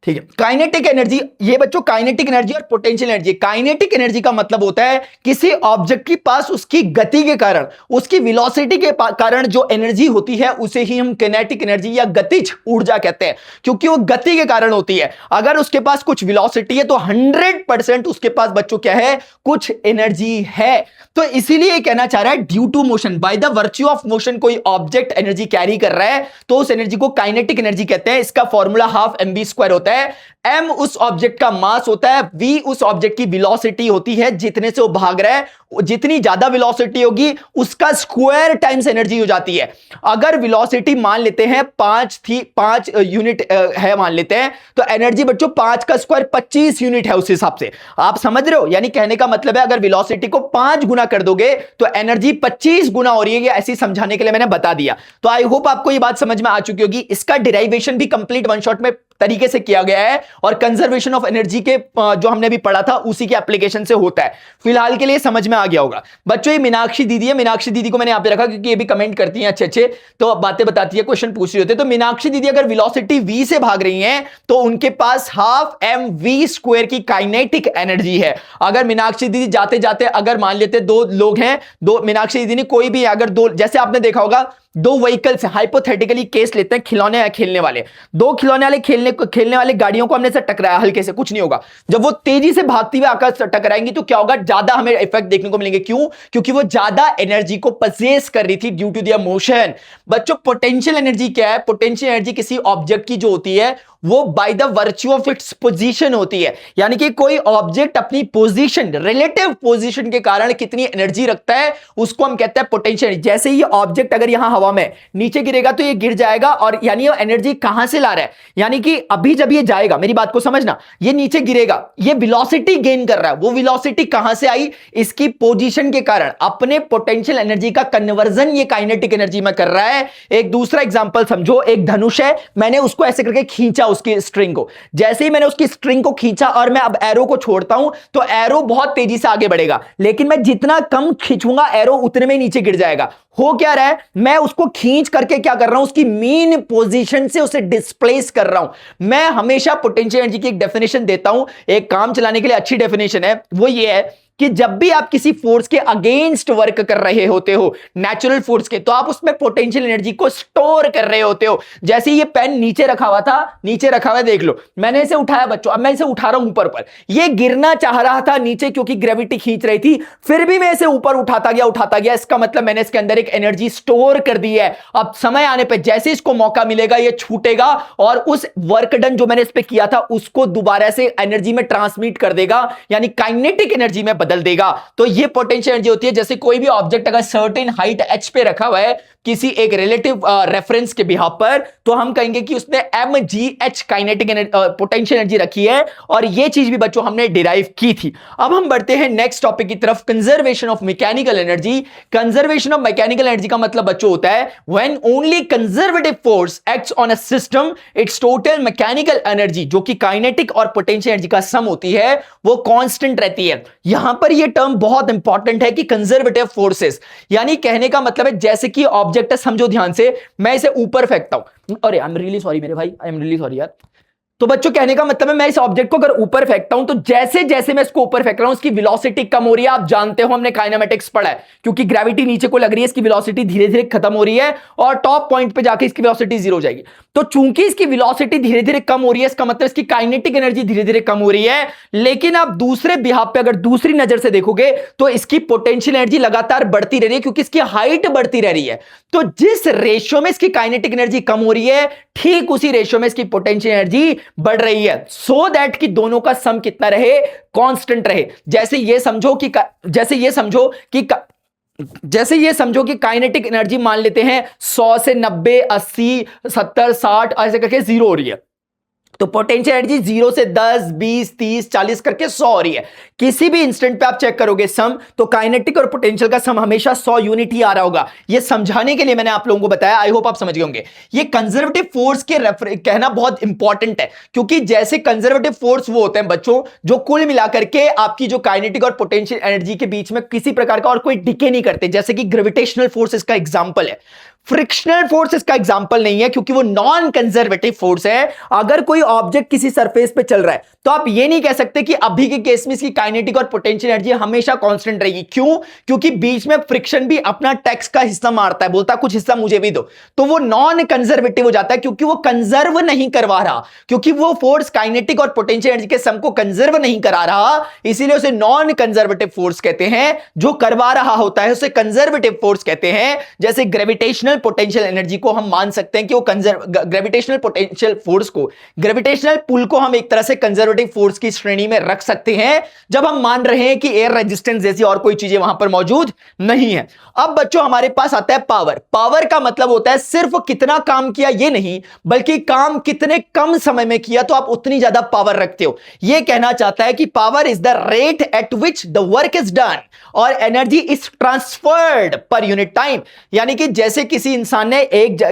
ठीक है, काइनेटिक एनर्जी, ये बच्चों काइनेटिक एनर्जी और पोटेंशियल एनर्जी। काइनेटिक एनर्जी का मतलब होता है किसी ऑब्जेक्ट के पास उसकी गति के कारण, उसकी वेलोसिटी के कारण जो एनर्जी होती है उसे ही हम काइनेटिक एनर्जी या गतिज ऊर्जा कहते हैं, क्योंकि वो गति के कारण होती है। अगर उसके पास कुछ वेलोसिटी है तो 100% उसके पास बच्चों क्या है? कुछ एनर्जी है। तो इसीलिए कहना चाह रहा है due to motion, by the virtue of motion कोई ऑब्जेक्ट एनर्जी कैरी कर रहा है तो उस एनर्जी को काइनेटिक एनर्जी कहते हैं। इसका फॉर्मूला 12mv² होता है। m उस ऑब्जेक्ट का मास होता है, v उस ऑब्जेक्ट की वेलोसिटी होती है जितने से वो भाग रहा है। जितनी ज्यादा वेलोसिटी होगी उसका स्क्वायर टाइम्स एनर्जी हो जाती है। अगर वेलोसिटी मान लेते हैं 5 यूनिट है मान लेते हैं, तो एनर्जी बच्चों 5 का स्क्वायर 25 यूनिट है उस हिसाब से। आप समझ रहे हो? यानी कहने का मतलब है अगर वेलोसिटी को 5 गुना कर दोगे तो एनर्जी 25 गुना हो रही है। ऐसी समझाने के लिए मैंने बता दिया। तो आई होप आपको ये बात समझ में आ चुकी होगी। इसका डिराइवेशन भी कंप्लीट वन शॉट में तरीके से किया गया है और कंजर्वेशन ऑफ एनर्जी के जो हमने अभी पढ़ा था उसी के एप्लीकेशन से होता है। फिलहाल के लिए समझ में आ गया होगा बच्चों। ये मीनाक्षी दीदी है, मीनाक्षी दीदी को मैंने यहां पे रखा क्योंकि ये भी कमेंट करती हैं अच्छे अच्छे, तो बातें बताती है, क्वेश्चन पूछ रही होती है। तो मीनाक्षी दीदी अगर वेलोसिटी v से भाग रही हैं तो उनके पास हाफ mv² की काइनेटिक एनर्जी है। अगर मीनाक्षी दीदी जाते जाते अगर मान लेते दो लोग हैं, दो मीनाक्षी दीदी ने कोई भी अगर दो, जैसे आपने देखा होगा दो व्हीकल्स, हाइपोथेटिकली केस लेते हैं, खिलौने हैं खेलने वाले, दो खिलौने वाले खेलने वाले गाड़ियों को हमने से टकराया हल्के से, कुछ नहीं होगा। जब वो तेजी से भागती हुई आकाश से टकराएंगी तो क्या होगा, ज्यादा हमें इफेक्ट देखने को मिलेंगे। क्यों? क्योंकि वो ज्यादा एनर्जी को पजेस कर रही थी ड्यू टू देयर मोशन। बच्चों पोटेंशियल एनर्जी क्या है? पोटेंशियल एनर्जी किसी ऑब्जेक्ट की जो होती है वो bye the virtue of its position होती है, यानी कि कोई ऑब्जेक्ट अपनी पोजीशन, रिलेटिव पोजीशन के कारण कितनी एनर्जी रखता है उसको हम कहते हैं पोटेंशियल। जैसे ये ऑब्जेक्ट अगर यहां हवा में नीचे गिरेगा तो ये गिर जाएगा, और यानी ये एनर्जी कहां से ला रहा है, यानी कि अभी जब ये जाएगा, मेरी बात को समझना, ये नीचे गिरेगा, ये वेलोसिटी गेन कर रहा है, वो वेलोसिटी कहां से आई? इसकी पोजीशन के कारण। अपने पोटेंशियल एनर्जी का कन्वर्जन ये काइनेटिक एनर्जी में कर रहा है। एक दूसरा एग्जांपल समझो, एक धनुष है, मैंने उसको ऐसे करके खींचा उसकी स्ट्रिंग को, जैसे ही मैंने उसकी स्ट्रिंग को खींचा और मैं अब एरो को छोड़ता हूं तो एरो बहुत तेजी से आगे बढ़ेगा, लेकिन मैं जितना कम खींचूंगा एरो उतने में नीचे गिर जाएगा। हो क्या रहा है, मैं उसको खींच करके क्या कर रहा हूं, उसकी मीन पोजीशन से उसे डिस्प्लेस कर रहा हूं। मैं हमेशा पोटेंशियल एनर्जी की एक डेफिनेशन देता हूं, एक काम चलाने के लिए अच्छी डेफिनेशन है, वो ये है कि जब भी आप किसी फोर्स के अगेंस्ट वर्क कर रहे होते हो, नेचुरल फोर्स के, तो आप उसमें पोटेंशियल एनर्जी को स्टोर कर रहे होते हो। जैसे ये पेन नीचे रखा हुआ था, नीचे रखा हुआ है, देख लो, मैंने इसे उठाया बच्चों, अब मैं इसे उठा रहा हूं ऊपर पर, ये गिरना चाह रहा था नीचे क्योंकि ग्रेविटी खींच रही थी, फिर भी मैं इसे ऊपर उठाता गया, इसका मतलब मैंने इसके अंदर एक एनर्जी स्टोर कर दी है। अब समय आने पर जैसे इसको मौका मिलेगा ये छूटेगा और उस वर्क डन जो मैंने इस पे किया था उसको दोबारा से एनर्जी में ट्रांसमिट कर देगा, यानी काइनेटिक एनर्जी में बदल देगा। तो ये पोटेंशियल एनर्जी होती है। जैसे कोई भी ऑब्जेक्ट अगर सर्टेन हाइट h पे रखा हुआ है किसी एक रिलेटिव रेफरेंस के बिहाफ पर, तो हम कहेंगे कि उसने mgh काइनेटिक पोटेंशियल एनर्जी रखी है, और ये चीज भी बच्चों हमने डिराइव की थी। अब हम बढ़ते हैं नेक्स्ट टॉपिक की तरफ, conservation of mechanical energy. Conservation of mechanical energy का मतलब बच्चों होता है when only conservative force acts on a system, it's total mechanical energy, जो कि काइनेटिक और पोटेंशियल एनर्जी का सम होती है, वो कांस्टेंट रहती है। यहां पर ये टर्म बहुत इंपॉर्टेंट है कि कंजर्वेटिव फोर्सेस, यानी कहने का मतलब है जैसे कि ऑब्जेक्ट है, समझो ध्यान से, मैं इसे ऊपर फेंकता हूं, अरे आई एम रियली सॉरी मेरे भाई, आई एम रियली सॉरी यार। तो बच्चों कहने का मतलब है मैं इस ऑब्जेक्ट को अगर ऊपर फेंकता हूं तो जैसे जैसे मैं इसको ऊपर फेंक रहा हूं उसकी वेलोसिटी कम हो रही है। आप जानते हो हमने काइनेमेटिक्स पढ़ा है, क्योंकि ग्रेविटी नीचे को लग रही है, इसकी वेलोसिटी धीरे धीरे खत्म हो रही है और टॉप पॉइंट पे जाके इसकी वेलोसिटी जीरो हो जाएगी। तो चूंकि इसकी वेलोसिटी धीरे धीरे कम हो रही है, इसका मतलब इसकी काइनेटिक एनर्जी धीरे धीरे कम हो रही है। लेकिन आप दूसरे बिहाफ पे अगर दूसरी नजर से देखोगे तो इसकी पोटेंशियल एनर्जी लगातार बढ़ती रह रही है, क्योंकि इसकी हाइट बढ़ती रह रही है। तो जिस रेशियो में इसकी काइनेटिक एनर्जी कम हो रही है, ठीक उसी रेशियो में इसकी पोटेंशियल एनर्जी बढ़ रही है, सो दैट कि दोनों का सम कितना रहे, कांस्टेंट रहे। जैसे ये समझो कि काइनेटिक एनर्जी मान लेते हैं 100 से 90, 80, 70, 60 ऐसे करके जीरो हो रही है, तो पोटेंशियल एनर्जी 0 से 10, 20, 30, 40 करके 100 हो रही है। किसी भी इंस्टेंट पे आप चेक करोगे सम, तो काइनेटिक और पोटेंशियल का सम हमेशा 100 यूनिट ही आ रहा होगा। ये समझाने के लिए मैंने आप लोगों को बताया, आई होप आप समझ गए होंगे। ये कंजर्वेटिव फोर्स के कहना बहुत इंपॉर्टेंट है, क्योंकि जैसे कंजर्वेटिव फोर्स वो होते हैं बच्चों जो कुल मिलाकर के आपकी जो काइनेटिक और पोटेंशियल एनर्जी के बीच में किसी प्रकार का और कोई डिके नहीं करते, जैसे कि ग्रेविटेशनल फोर्स इसका एग्जाम्पल है। फ्रिक्शनल फोर्स इसका एग्जांपल नहीं है, क्योंकि वो नॉन कंजर्वेटिव फोर्स है। अगर कोई ऑब्जेक्ट किसी सरफेस पे चल रहा है तो आप ये नहीं कह सकते कि अभी के केस में इसकी काइनेटिक और पोटेंशियल एनर्जी हमेशा कांस्टेंट रहेगी। क्यों? क्योंकि बीच में फ्रिक्शन भी अपना टैक्स का हिस्सा मारता है, बोलता है कुछ हिस्सा मुझे भी दो, तो वो नॉन कंजर्वेटिव हो जाता है, क्योंकि वो कंजर्व नहीं करवा रहा, क्योंकि वो फोर्स काइनेटिक और पोटेंशियल एनर्जी के सम को कंजर्व नहीं करा रहा, इसीलिए उसे नॉन कंजर्वेटिव फोर्स कहते हैं। जो करवा रहा होता है उसे कंजर्वेटिव फोर्स कहते हैं। जैसे ग्रेविटेशनल पोटेंशियल एनर्जी को हम मान सकते हैं कि वो ग्रेविटेशनल पोटेंशियल फोर्स को, ग्रेविटेशनल पुल को हम एक तरह से कंजर्वेटिव फोर्स की श्रेणी में रख सकते हैं, जब हम मान रहे हैं कि एयर रेजिस्टेंस जैसी और कोई चीजें वहां पर मौजूद नहीं है। अब बच्चों हमारे पास आता है पावर। पावर का मतलब होता है सिर्फ कितना काम किया ये नहीं, बल्कि काम कितने कम समय में किया तो आप उतनी ज्यादा पावर रखते हो। यह कहना चाहता है कि power is the rate at which the work is done और energy is transferred per unit time, यानी कि जैसे किसी किसी इंसान ने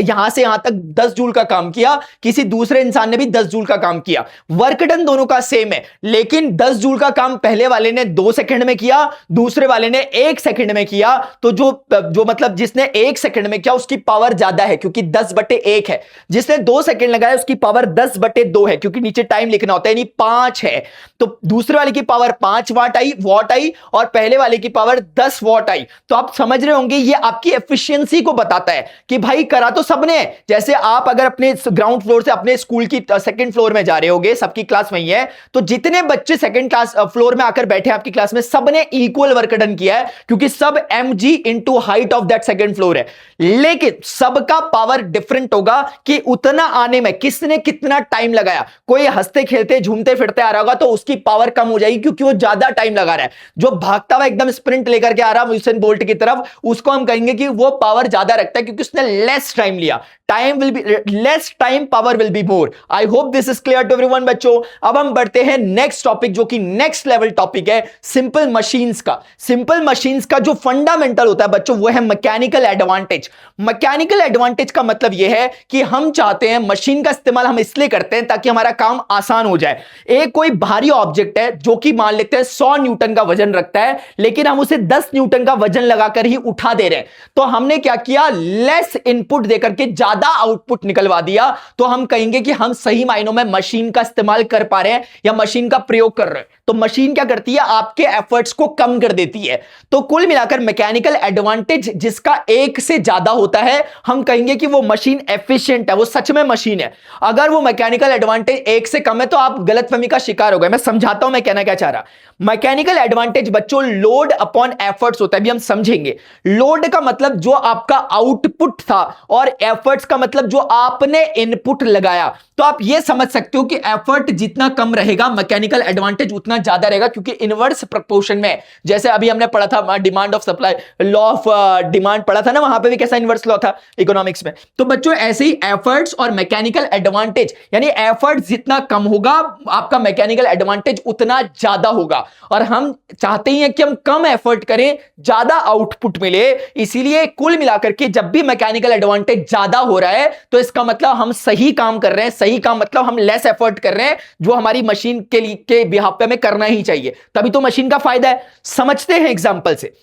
यहां से यहां तक 10 जूल का काम किया, किसी दूसरे इंसान ने भी 10 जूल का काम किया, वर्क डन दोनों का सेम है, लेकिन 10 जूल का काम पहले वाले ने 2 सेकंड में किया, दूसरे वाले ने 1 सेकंड में किया। तो जो मतलब जिसने 1 सेकंड में किया उसकी पावर ज्यादा है क्योंकि 10/1 है, जिसने 2 सेकंड लगाया उसकी पावर 10/2 है क्योंकि नीचे टाइम लिखना होता है, यानी 5 है। तो दूसरे वाले की पावर 5 वॉट आई और पहले वाले की पावर 10 वॉट आई। तो आप समझ रहे होंगे ये आपकी एफिशिएंसी को बताता है कि भाई करा तो सबने। जैसे आप अगर अपने ग्राउंड फ्लोर से अपने स्कूल की सेकंड फ्लोर में जा रहे होगे, सबकी क्लास वही है, तो जितने बच्चे सेकंड क्लास फ्लोर में आकर बैठे आपकी क्लास में सबने इक्वल वर्क डन किया है क्योंकि सब mg into height of that second floor है। लेकिन सबका पावर डिफरेंट होगा कि उतना आने में किसने कितना टाइम लगाया। कोई हंसते खेलते झूमते फिरते आ रहा होगा तो उसकी पावर कम हो जाएगी क्योंकि वो ज्यादा टाइम लगा रहा है। जो भागता हुआ एकदम स्प्रिंट लेकर के आ रहा है यूसेन बोल्ट की तरफ, उसको हम कहेंगे कि वो पावर ज्यादा रखता है क्योंकि उसने लेस टाइम लिया। Time will be less, time power will be more. I hope this is clear to everyone बच्चों। अब हम बढ़ते हैं नेक्स्ट टॉपिक जो कि नेक्स्ट लेवल टॉपिक है सिंपल मशीन्स का। सिंपल मशीन्स का जो फंडामेंटल होता है बच्चों वो है मैकेनिकल एडवांटेज। मैकेनिकल एडवांटेज का मतलब यह है कि हम चाहते हैं मशीन का इस्तेमाल हम इसलिए करते हैं ताकि हमारा काम आसान हो जाए। एक कोई भारी ऑब्जेक्ट है जो कि मान लेते हैं 100 न्यूटन का वजन रखता है, लेकिन हम उसे 10 न्यूटन का वजन लगाकर ही उठा दे रहे हैं, तो हमने क्या किया, लेस इनपुट देकर के ज्यादा आउटपुट निकलवा दिया। तो हम कहेंगे कि हम सही मायनों में मशीन का इस्तेमाल कर पा रहे हैं या मशीन का प्रयोग कर रहे हैं। तो मशीन क्या करती है, आपके एफर्ट्स को कम कर देती है। तो कुल मिलाकर मैकेनिकल एडवांटेज जिसका एक से ज्यादा होता है हम कहेंगे कि वो मशीन एफिशिएंट है, वो सच में मशीन है। अगर वो मैकेनिकल एडवांटेज एक से कम है तो आप गलतफहमी का शिकार हो गए। मैं समझाता हूं मैं कहना क्या चाह रहा। मैकेनिकल एडवांटेज बच्चों लोड अपॉन एफर्ट्स होता है, अभी हम समझेंगे। लोड का मतलब जो आपका आउटपुट था और एफर्ट्स का मतलब जो आपने इनपुट लगाया। तो आप ये समझ सकते हो कि एफर्ट जितना कम रहेगा मैकेनिकल एडवांटेज उतना ज्यादा रहेगा क्योंकि इनवर्स प्रोपोर्शन में, जैसे अभी हमने पढ़ा था demand of supply, law of demand पढ़ा था ना, वहां पे भी कैसा इनवर्स लॉ था इकोनॉमिक्स में। तो बच्चों ऐसे ही एफर्ट्स और मैकेनिकल एडवांटेज, यानी एफर्ट जितना कम होगा आपका मैकेनिकल एडवांटेज उतना ज्यादा होगा। और हम चाहते हैं कि हम कम एफर्ट करें ज्यादा आउटपुट मिले, इसीलिए कुल मिलाकर के जब भी मैकेनिकल एडवांटेज ज्यादा हो रहा है तो इसका मतलब हम सही काम कर रहे हैं। सही काम मतलब हम लेस एफर्ट कर रहे हैं जो हमारी मशीन के बिहाफ पे हमें करना ही चाहिए, तभी तो मशीन का फायदा है। समझते हैं एग्जांपल से।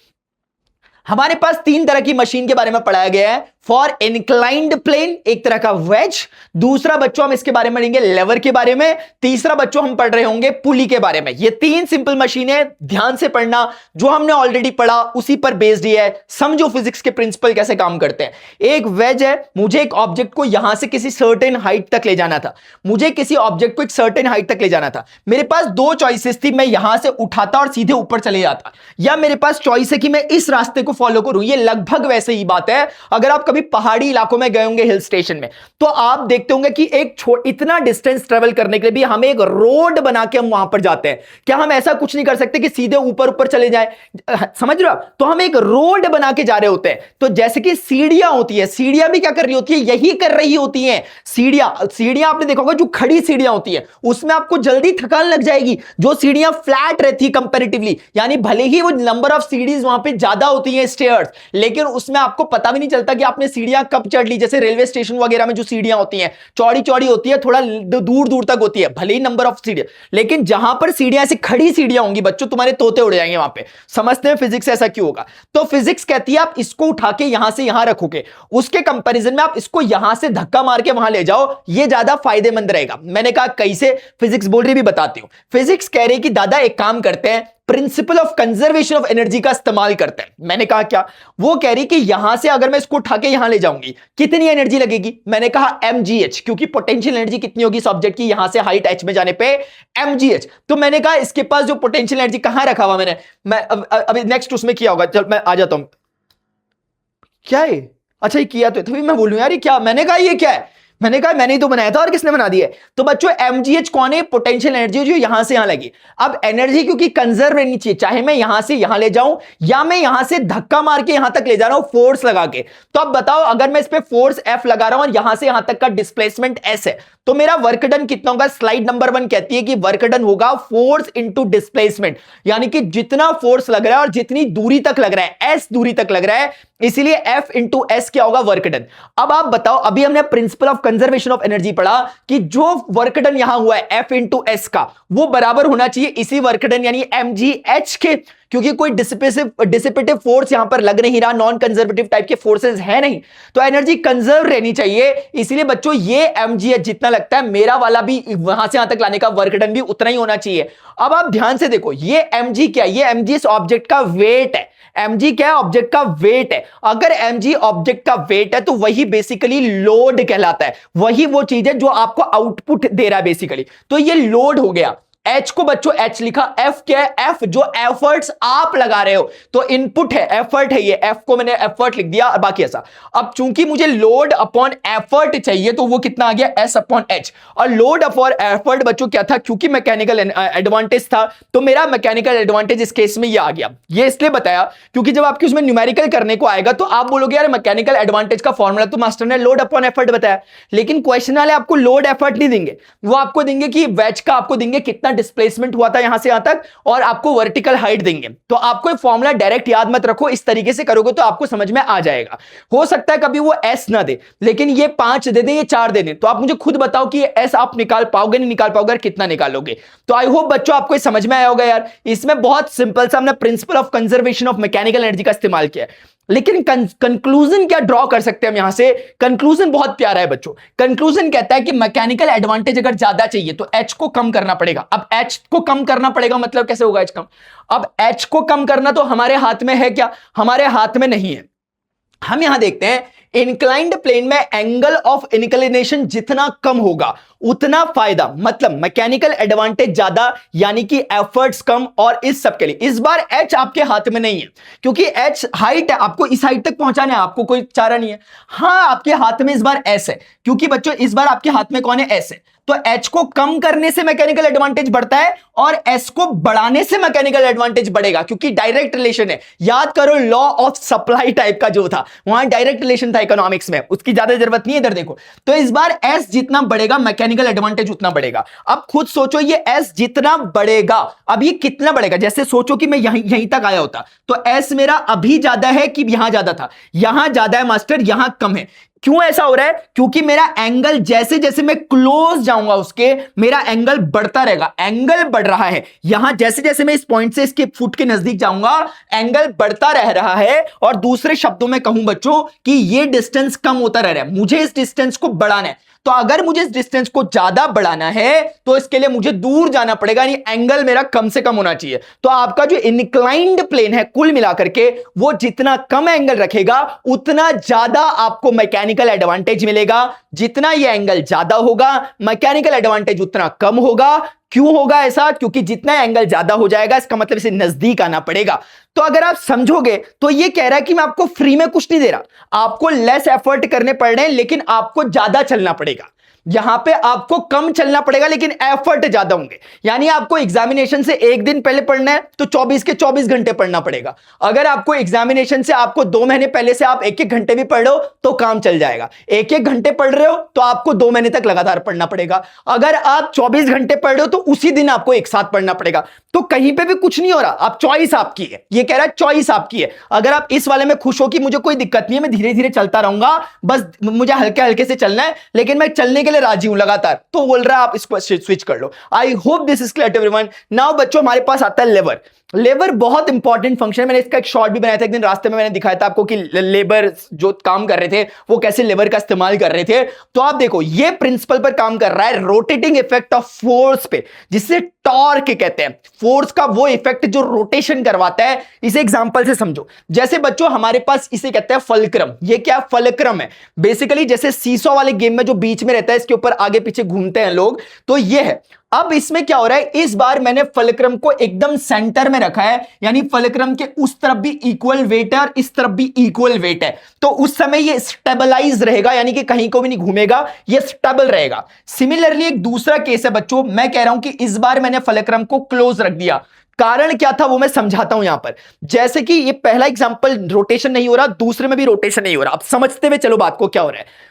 हमारे पास 3 तरह की मशीन के बारे में पढ़ाया गया है। फॉर इंक्लाइंड प्लेन एक तरह का वेज, दूसरा बच्चों हम इसके बारे में पढ़ेंगे लेवर के बारे में, तीसरा बच्चों हम पढ़ रहे होंगे पुली के बारे में। ये 3 सिंपल मशीनें ध्यान से पढ़ना, जो हमने ऑलरेडी पढ़ा उसी पर बेस्ड ही है। समझो फिजिक्स के प्रिंसिपल कैसे काम करते हैं। एक वेज है, मुझे एक ऑब्जेक्ट को यहां से किसी सर्टेन हाइट तक ले जाना था, मुझे किसी ऑब्जेक्ट को एक सर्टेन हाइट तक ले जाना था। मेरे पास 2 चॉइसेस थी, मैं यहां से उठाता और सीधे ऊपर चले जाता, या मेरे पास चॉइस है कि मैं इस रास्ते को फॉलो करूं। ये लगभग वैसे ही बात है अगर आप कभी पहाड़ी इलाकों में गए होंगे हिल स्टेशन में, तो आप देखते होंगे कि इतना डिस्टेंस ट्रेवल करने के लिए भी हम एक रोड बना के हम वहां पर जाते हैं। क्या हम ऐसा कुछ नहीं कर सकते कि सीधे ऊपर ऊपर चले जाए? समझ रहे हो? तो हम एक रोड बना के जा रहे होते हैं। तो जैसे कि सीढ़ियां होती है, सीढ़ियां भी क्या कर रही होती है, यही कर रही होती है। सीढ़ियां आपने देखा होगा, जो खड़ी सीढ़ियां होती है उसमें आपको जल्दी थकान लग जाएगी। जो सीढ़ियां फ्लैट रहती है कंपैरेटिवली, यानी भले ही वो नंबर ऑफ सीढ़ीज वहां पे ज्यादा होती है स्टेयर्स, लेकिन उसमें आपको पता भी नहीं चलता कि आपने सीढ़ियां कब चढ़ ली। जैसे रेलवे स्टेशन वगैरह में जो सीढ़ियां होती हैं चौड़ी चौड़ी होती है, थोड़ा दूर दूर तक होती है, भले ही नंबर ऑफ सीढ़ियां, लेकिन जहां पर सीढ़ियां ऐसी खड़ी सीढ़ियां होंगी बच्चों, तुम्हारे तोते उड़ जाएंगे वहां पे। समझते हैं फिजिक्स ऐसा क्यों होगा? तो फिजिक्स कहती है आप इसको उठा के यहां से यहां रखोगे, उसके कंपैरिजन में आप इसको यहां से धक्का मार के वहां ले जाओ, ये ज्यादा फायदेमंद रहेगा। मैंने कहा कैसे, फिजिक्स बोल रही भी बताती हूं। फिजिक्स कह रही कि दादा एक काम करते हैं, principle of conservation of energy का इस्तेमाल करते हैं। मैंने कहा क्या? वो कह रही कि यहां से अगर मैं इसको उठा के यहां ले जाऊंगी कितनी एनर्जी लगेगी? मैंने कहा mgh, क्योंकि पोटेंशियल एनर्जी कितनी होगी इस ऑब्जेक्ट की यहां से हाइट h में जाने पे? mgh। तो मैंने कहा इसके पास जो पोटेंशियल एनर्जी कहां रखा हुआ मैं अभी नेक्स्ट उसमें किया होगा, चल मैं आ जाता हूं। क्या है? अच्छा ये किया तो तभी मैं बोलूं यार ये क्या? मैंने कहा ये क्या है? मैंने कहा मैंने ही तो बनाया था, और किसने बना दिया है? तो बच्चों mgh कौन है? पोटेंशियल एनर्जी जो यहां से यहां लगी। अब एनर्जी क्योंकि कंजर्व रहनी चाहिए, चाहे मैं यहां से यहां ले जाऊं या मैं यहां से धक्का मार के यहां तक ले जा रहा हूं फोर्स लगा के। तो अब बताओ, अगर मैं इस पे फोर्स F लगा रहा हूं और यहां से यहां तक का डिस्प्लेसमेंट S है, तो मेरा वर्क डन कितना होगा? स्लाइड नंबर 1 कहती है कि वर्क डन होगा फोर्स इंटू डिस्प्लेसमेंट, यानी कि जितना फोर्स लग रहा है और जितनी दूरी तक लग रहा है, S दूरी तक लग रहा है, इसीलिए F इंटू S क्या होगा? Work done. अब आप बताओ, अभी हमने principle of conservation of energy पढ़ा कि जो वर्क डन यहां हुआ है F इंटू S का, वो बराबर होना चाहिए इसी वर्क डन यानी mgh के, क्योंकि कोई डिसिपेटिव फोर्स यहां पर लग नहीं रहा, नॉन कंजर्वेटिव टाइप के फोर्सेस है नहीं, तो एनर्जी कंजर्व रहनी चाहिए। इसलिए बच्चों ये mgh जितना लगता है, मेरा वाला भी वहां से यहां तक लाने का वर्क डन भी उतना ही होना चाहिए। अब आप ध्यान से देखो, ये mg क्या है? ये mg इस ऑब्जेक्ट का वेट है। mg क्या है? ऑब्जेक्ट का वेट है। अगर mg ऑब्जेक्ट का वेट है तो वही बेसिकली लोड कहलाता है, वही वो चीज है जो आपको आउटपुट दे रहा है बेसिकली। तो ये लोड हो गया। H को बच्चों H लिखा, F क्या है? F जो एफर्ट्स आप लगा रहे हो, तो इनपुट है, एफर्ट है, ये F को मैंने एफर्ट लिख दिया, बाकी ऐसा। अब चूंकि मुझे लोड अपॉन एफर्ट चाहिए, तो वो कितना आ गया? S upon H। और लोड अपॉन एफर्ट बच्चों क्या था? क्योंकि मैकेनिकल एडवांटेज था, तो मेरा मैकेनिकल एडवांटेज इस केस में ये आ गया। ये इसलिए बताया क्योंकि जब आपकी उसमें न्यूमेरिकल करने को आएगा तो आप बोलोगे यार मैकेनिकल एडवांटेज का फॉर्मूला तो मास्टर ने लोड अपॉन एफर्ट बताया, लेकिन क्वेश्चन वाले आपको लोड एफर्ट नहीं देंगे, वो आपको देंगे कि वेज का आपको देंगे कितना डिस्प्लेसमेंट हुआ था यहां से यहां तक, और आपको वर्टिकल हाइट देंगे। तो आपको फॉर्मूला डायरेक्ट याद मत रखो, इस तरीके से करोगे तो आपको समझ में आ जाएगा। हो सकता है कभी वो एस ना दे, लेकिन ये 5 दे दे, ये 4 दे दे, तो आप मुझे खुद बताओ कि ये एस आप निकाल पाओगे नहीं निकाल पाओगे, कितना निकालोगे। तो आई होप बच्चों आपको समझ में आया होगा यार। इसमें बहुत सिंपल सा हमने principle of conservation of mechanical energy का इस्तेमाल किया है, लेकिन कंक्लूजन क्या ड्रॉ कर सकते हैं हम यहां से? कंक्लूजन बहुत प्यारा है बच्चों। कंक्लूजन कहता है कि मैकेनिकल एडवांटेज अगर ज्यादा चाहिए तो H को कम करना पड़ेगा। अब H को कम करना पड़ेगा मतलब कैसे होगा H कम? अब H को कम करना तो हमारे हाथ में है क्या? हमारे हाथ में नहीं है। हम यहां देखते हैं इंक्लाइंड प्लेन में एंगल ऑफ इंक्लिनेशन जितना कम होगा उतना फायदा, मतलब मैकेनिकल एडवांटेज ज्यादा यानी कि एफर्ट्स कम। और इस सब के लिए इस बार H आपके हाथ में नहीं है, क्योंकि H हाइट है, आपको इस हाइट तक पहुंचाना है, आपको कोई चारा नहीं है। हाँ, आपके हाथ में इस बार S है, क्योंकि बच्चों इस बार आपके हाथ में कौन है? S है। तो H को कम करने से मैकेनिकल एडवांटेज बढ़ता है और S को बढ़ाने से मैकेनिकल एडवांटेज बढ़ेगा, क्योंकि डायरेक्ट रिलेशन है। याद करो लॉ ऑफ सप्लाई टाइप का जो था, वहां डायरेक्ट रिलेशन था इकोनॉमिक्स में, उसकी ज्यादा जरूरत नहीं है। इधर देखो, तो इस बार S जितना बढ़ेगा मैकेनिकल एडवांटेज उतना बढ़ेगा। अब खुद सोचो, ये S जितना बढ़ेगा, अब ये कितना बढ़ेगा? जैसे सोचो कि मैं यहीं तक आया होता, तो S मेरा अभी ज्यादा है कि यहां ज्यादा था? यहां ज्यादा है मास्टर, यहां कम है। क्यों ऐसा हो रहा है? क्योंकि मेरा एंगल जैसे जैसे मैं क्लोज जाऊंगा उसके, मेरा एंगल बढ़ता रहेगा। एंगल बढ़ रहा है यहां, जैसे जैसे मैं इस पॉइंट से इसके फुट के नजदीक जाऊंगा एंगल बढ़ता रह रहा है। और दूसरे शब्दों में कहूं बच्चों कि ये डिस्टेंस कम होता रह रहा है, मुझे इस डिस्टेंस को बढ़ाना है। तो अगर मुझे इस डिस्टेंस को ज्यादा बढ़ाना है तो इसके लिए मुझे दूर जाना पड़ेगा, यानी एंगल मेरा कम से कम होना चाहिए। तो आपका जो इंक्लाइंड प्लेन है कुल मिलाकर के, वो जितना कम एंगल रखेगा उतना ज्यादा आपको मैकेनिकल एडवांटेज मिलेगा। जितना ये एंगल ज्यादा होगा मैकेनिकल एडवांटेज उतना कम होगा। क्यों होगा ऐसा? क्योंकि जितना एंगल ज्यादा हो जाएगा इसका मतलब इसे नजदीक आना पड़ेगा। तो अगर आप समझोगे तो ये कह रहा है कि मैं आपको फ्री में कुछ नहीं दे रहा, आपको लेस एफर्ट करने पड़ रहे हैं, लेकिन आपको ज्यादा चलना पड़ेगा। यहां पे आपको कम चलना पड़ेगा लेकिन एफर्ट ज्यादा होंगे। यानी आपको एग्जामिनेशन से एक दिन पहले पढ़ना है तो 24 के 24 घंटे पढ़ना पड़ेगा। अगर आपको एग्जामिनेशन से आपको 2 महीने पहले से आप 1-1 घंटे भी पढ़ रहे हो तो काम चल जाएगा। 1-1 घंटे पढ़ रहे हो तो आपको 2 महीने तक लगातार पढ़ना पड़ेगा। अगर आप 24 घंटे पढ़ रहे हो तो उसी दिन आपको एक साथ पढ़ना पड़ेगा। तो कहीं पे भी कुछ नहीं हो रहा, आप चॉइस आपकी है। ये कह रहा है चॉइस आपकी है। अगर आप इस वाले में खुश हो कि मुझे कोई दिक्कत नहीं है, मैं धीरे धीरे चलता रहूंगा, बस मुझे हल्के हल्के से चलना है, लेकिन मैं चलने के लिए राजी हूं लगातार, तो बोल रहा है आप इसको स्विच कर लो। I hope this is clear to everyone. Now बच्चों हमारे पास आता है लेवर। लेबर बहुत इंपॉर्टेंट फंक्शन है। मैंने इसका एक शॉर्ट भी बनाया था एक दिन रास्ते में, मैंने दिखाया था आपको कि लेबर जो काम कर रहे थे वो कैसे लेबर का इस्तेमाल कर रहे थे। तो आप देखो ये प्रिंसिपल पर काम कर रहा है, रोटेटिंग इफेक्ट ऑफ फोर्स पे, जिसे टॉर्क कहते हैं। फोर्स का वो इफेक्ट जो रोटेशन करवाता है। इसे एग्जांपल से समझो, जैसे बच्चों हमारे पास इसे कहते हैं फलक्रम। ये क्या फलक्रम है? बेसिकली जैसे सीसॉ वाले गेम में जो बीच में रहता है, इसके ऊपर आगे पीछे घूमते हैं लोग, तो ये है। अब इसमें क्या हो रहा है, इस बार मैंने फलक्रम को एकदम सेंटर में रखा है, यानी फलक्रम के उस तरफ भी इक्वल वेट है और इस तरफ भी इक्वल वेट है, तो उस समय ये स्टेबलाइज रहेगा, यानी कि कहीं को भी नहीं घूमेगा, ये स्टेबल रहेगा। सिमिलरली एक दूसरा केस है बच्चों, मैं कह रहा हूं कि इस बार मैंने फलक्रम को क्लोज रख दिया। कारण क्या था वो मैं समझाता हूं यहां पर। जैसे कि ये पहला एग्जांपल रोटेशन नहीं हो रहा, दूसरे में भी रोटेशन नहीं हो रहा। अब समझते हुए चलो बात को, क्या हो रहा है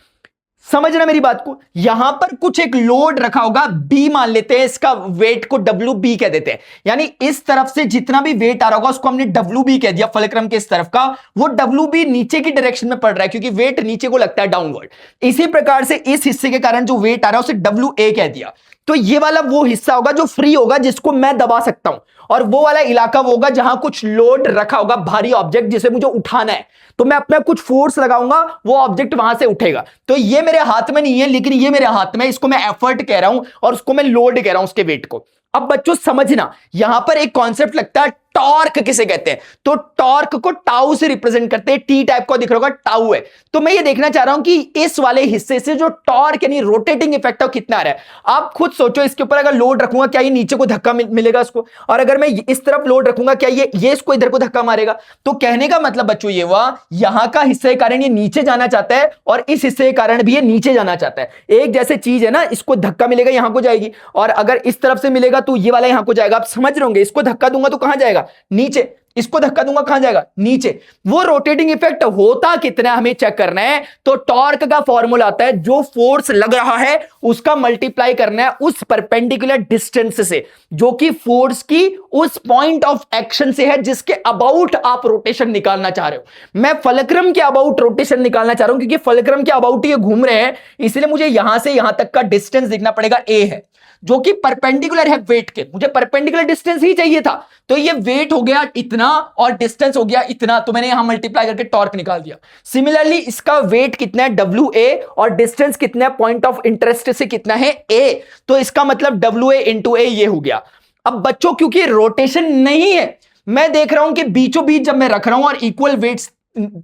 समझना मेरी बात को। यहां पर कुछ एक लोड रखा होगा, बी मान लेते हैं, इसका वेट को डब्ल्यू बी कह देते हैं, यानी इस तरफ से जितना भी वेट आ रहा होगा उसको हमने डब्ल्यू बी कह दिया। फलक्रम के इस तरफ का वो डब्ल्यू बी नीचे की डायरेक्शन में पड़ रहा है, क्योंकि वेट नीचे को लगता है डाउनवर्ड। इसी प्रकार से इस हिस्से के कारण जो वेट आ रहा है उसे डब्ल्यू ए कह दिया। तो ये वाला वो हिस्सा होगा जो फ्री होगा, जिसको मैं दबा सकता हूं, और वो वाला इलाका वो होगा जहां कुछ लोड रखा होगा, भारी ऑब्जेक्ट जिसे मुझे उठाना है, तो मैं अपना कुछ फोर्स लगाऊंगा, वो ऑब्जेक्ट वहां से उठेगा। तो ये मेरे हाथ में नहीं है, लेकिन ये मेरे हाथ में, इसको मैं एफर्ट कह रहा हूं और उसको मैं लोड कह रहा हूं, उसके वेट को। अब बच्चों समझना, यहां पर एक कॉन्सेप्ट लगता है टॉर्क किसे कहते हैं, तो टॉर्क को टाउ से रिप्रेजेंट करते हैं, टी टाइप का दिख रहा होगा, टाउ है। तो मैं ये देखना चाह रहा हूं कि इस वाले हिस्से से जो टॉर्क यानी रोटेटिंग इफेक्ट है कितना आ रहा है। आप खुद सोचो, इसके ऊपर अगर लोड रखूंगा क्या ये नीचे को धक्का मिलेगा इसको, और अगर मैं इस तरफ लोड रखूंगा क्या ये इसको इधर को धक्का मारेगा। तो कहने का मतलब बच्चों ये हुआ, यहां का हिस्से के कारण ये नीचे जाना चाहता है और इस हिस्से के कारण भी ये नीचे जाना चाहता है। एक जैसे चीज है ना, इसको धक्का मिलेगा यहां को जाएगी, और अगर इस तरफ से मिलेगा तो ये वाला यहां को जाएगा। आप समझ रहे होंगे, इसको धक्का दूंगा तो कहां जाएगा, नीचे, इसको धक्का दूंगा कहां जाएगा, नीचे। वो रोटेटिंग इफेक्ट होता कितना हमें चेक करना है, तो टॉर्क का फॉर्मूला आता है, जो फोर्स लग रहा है उसका मल्टीप्लाई करना है उस परपेंडिकुलर डिस्टेंस से, जो कि फोर्स की उस पॉइंट ऑफ एक्शन से है जिसके अबाउट आप रोटेशन निकालना चाह रहे हो। मैं फलक्रम के अबाउट रोटेशन निकालना चाह रहा हूं, क्योंकि फलक्रम के अबाउट ये घूम रहे हैं, इसलिए मुझे यहां से यहां तक का डिस्टेंस देखना पड़ेगा, ए है, जो कि परपेंडिकुलर है वेट के। मुझे परपेंडिकुलर डिस्टेंस ही चाहिए था, तो ये वेट हो गया इतना और डिस्टेंस हो गया इतना, तो मैंने यहां मल्टीप्लाई करके टॉर्क निकाल दिया। सिमिलरली इसका वेट कितना है, डब्ल्यू ए, और डिस्टेंस कितना है पॉइंट ऑफ इंटरेस्ट से कितना है, ए, तो इसका मतलब डब्ल्यू ए इंटू ए ये हो गया। अब बच्चों क्योंकि रोटेशन नहीं है, मैं देख रहा हूं कि बीचों बीच जब मैं रख रहा हूं और इक्वल वेट्स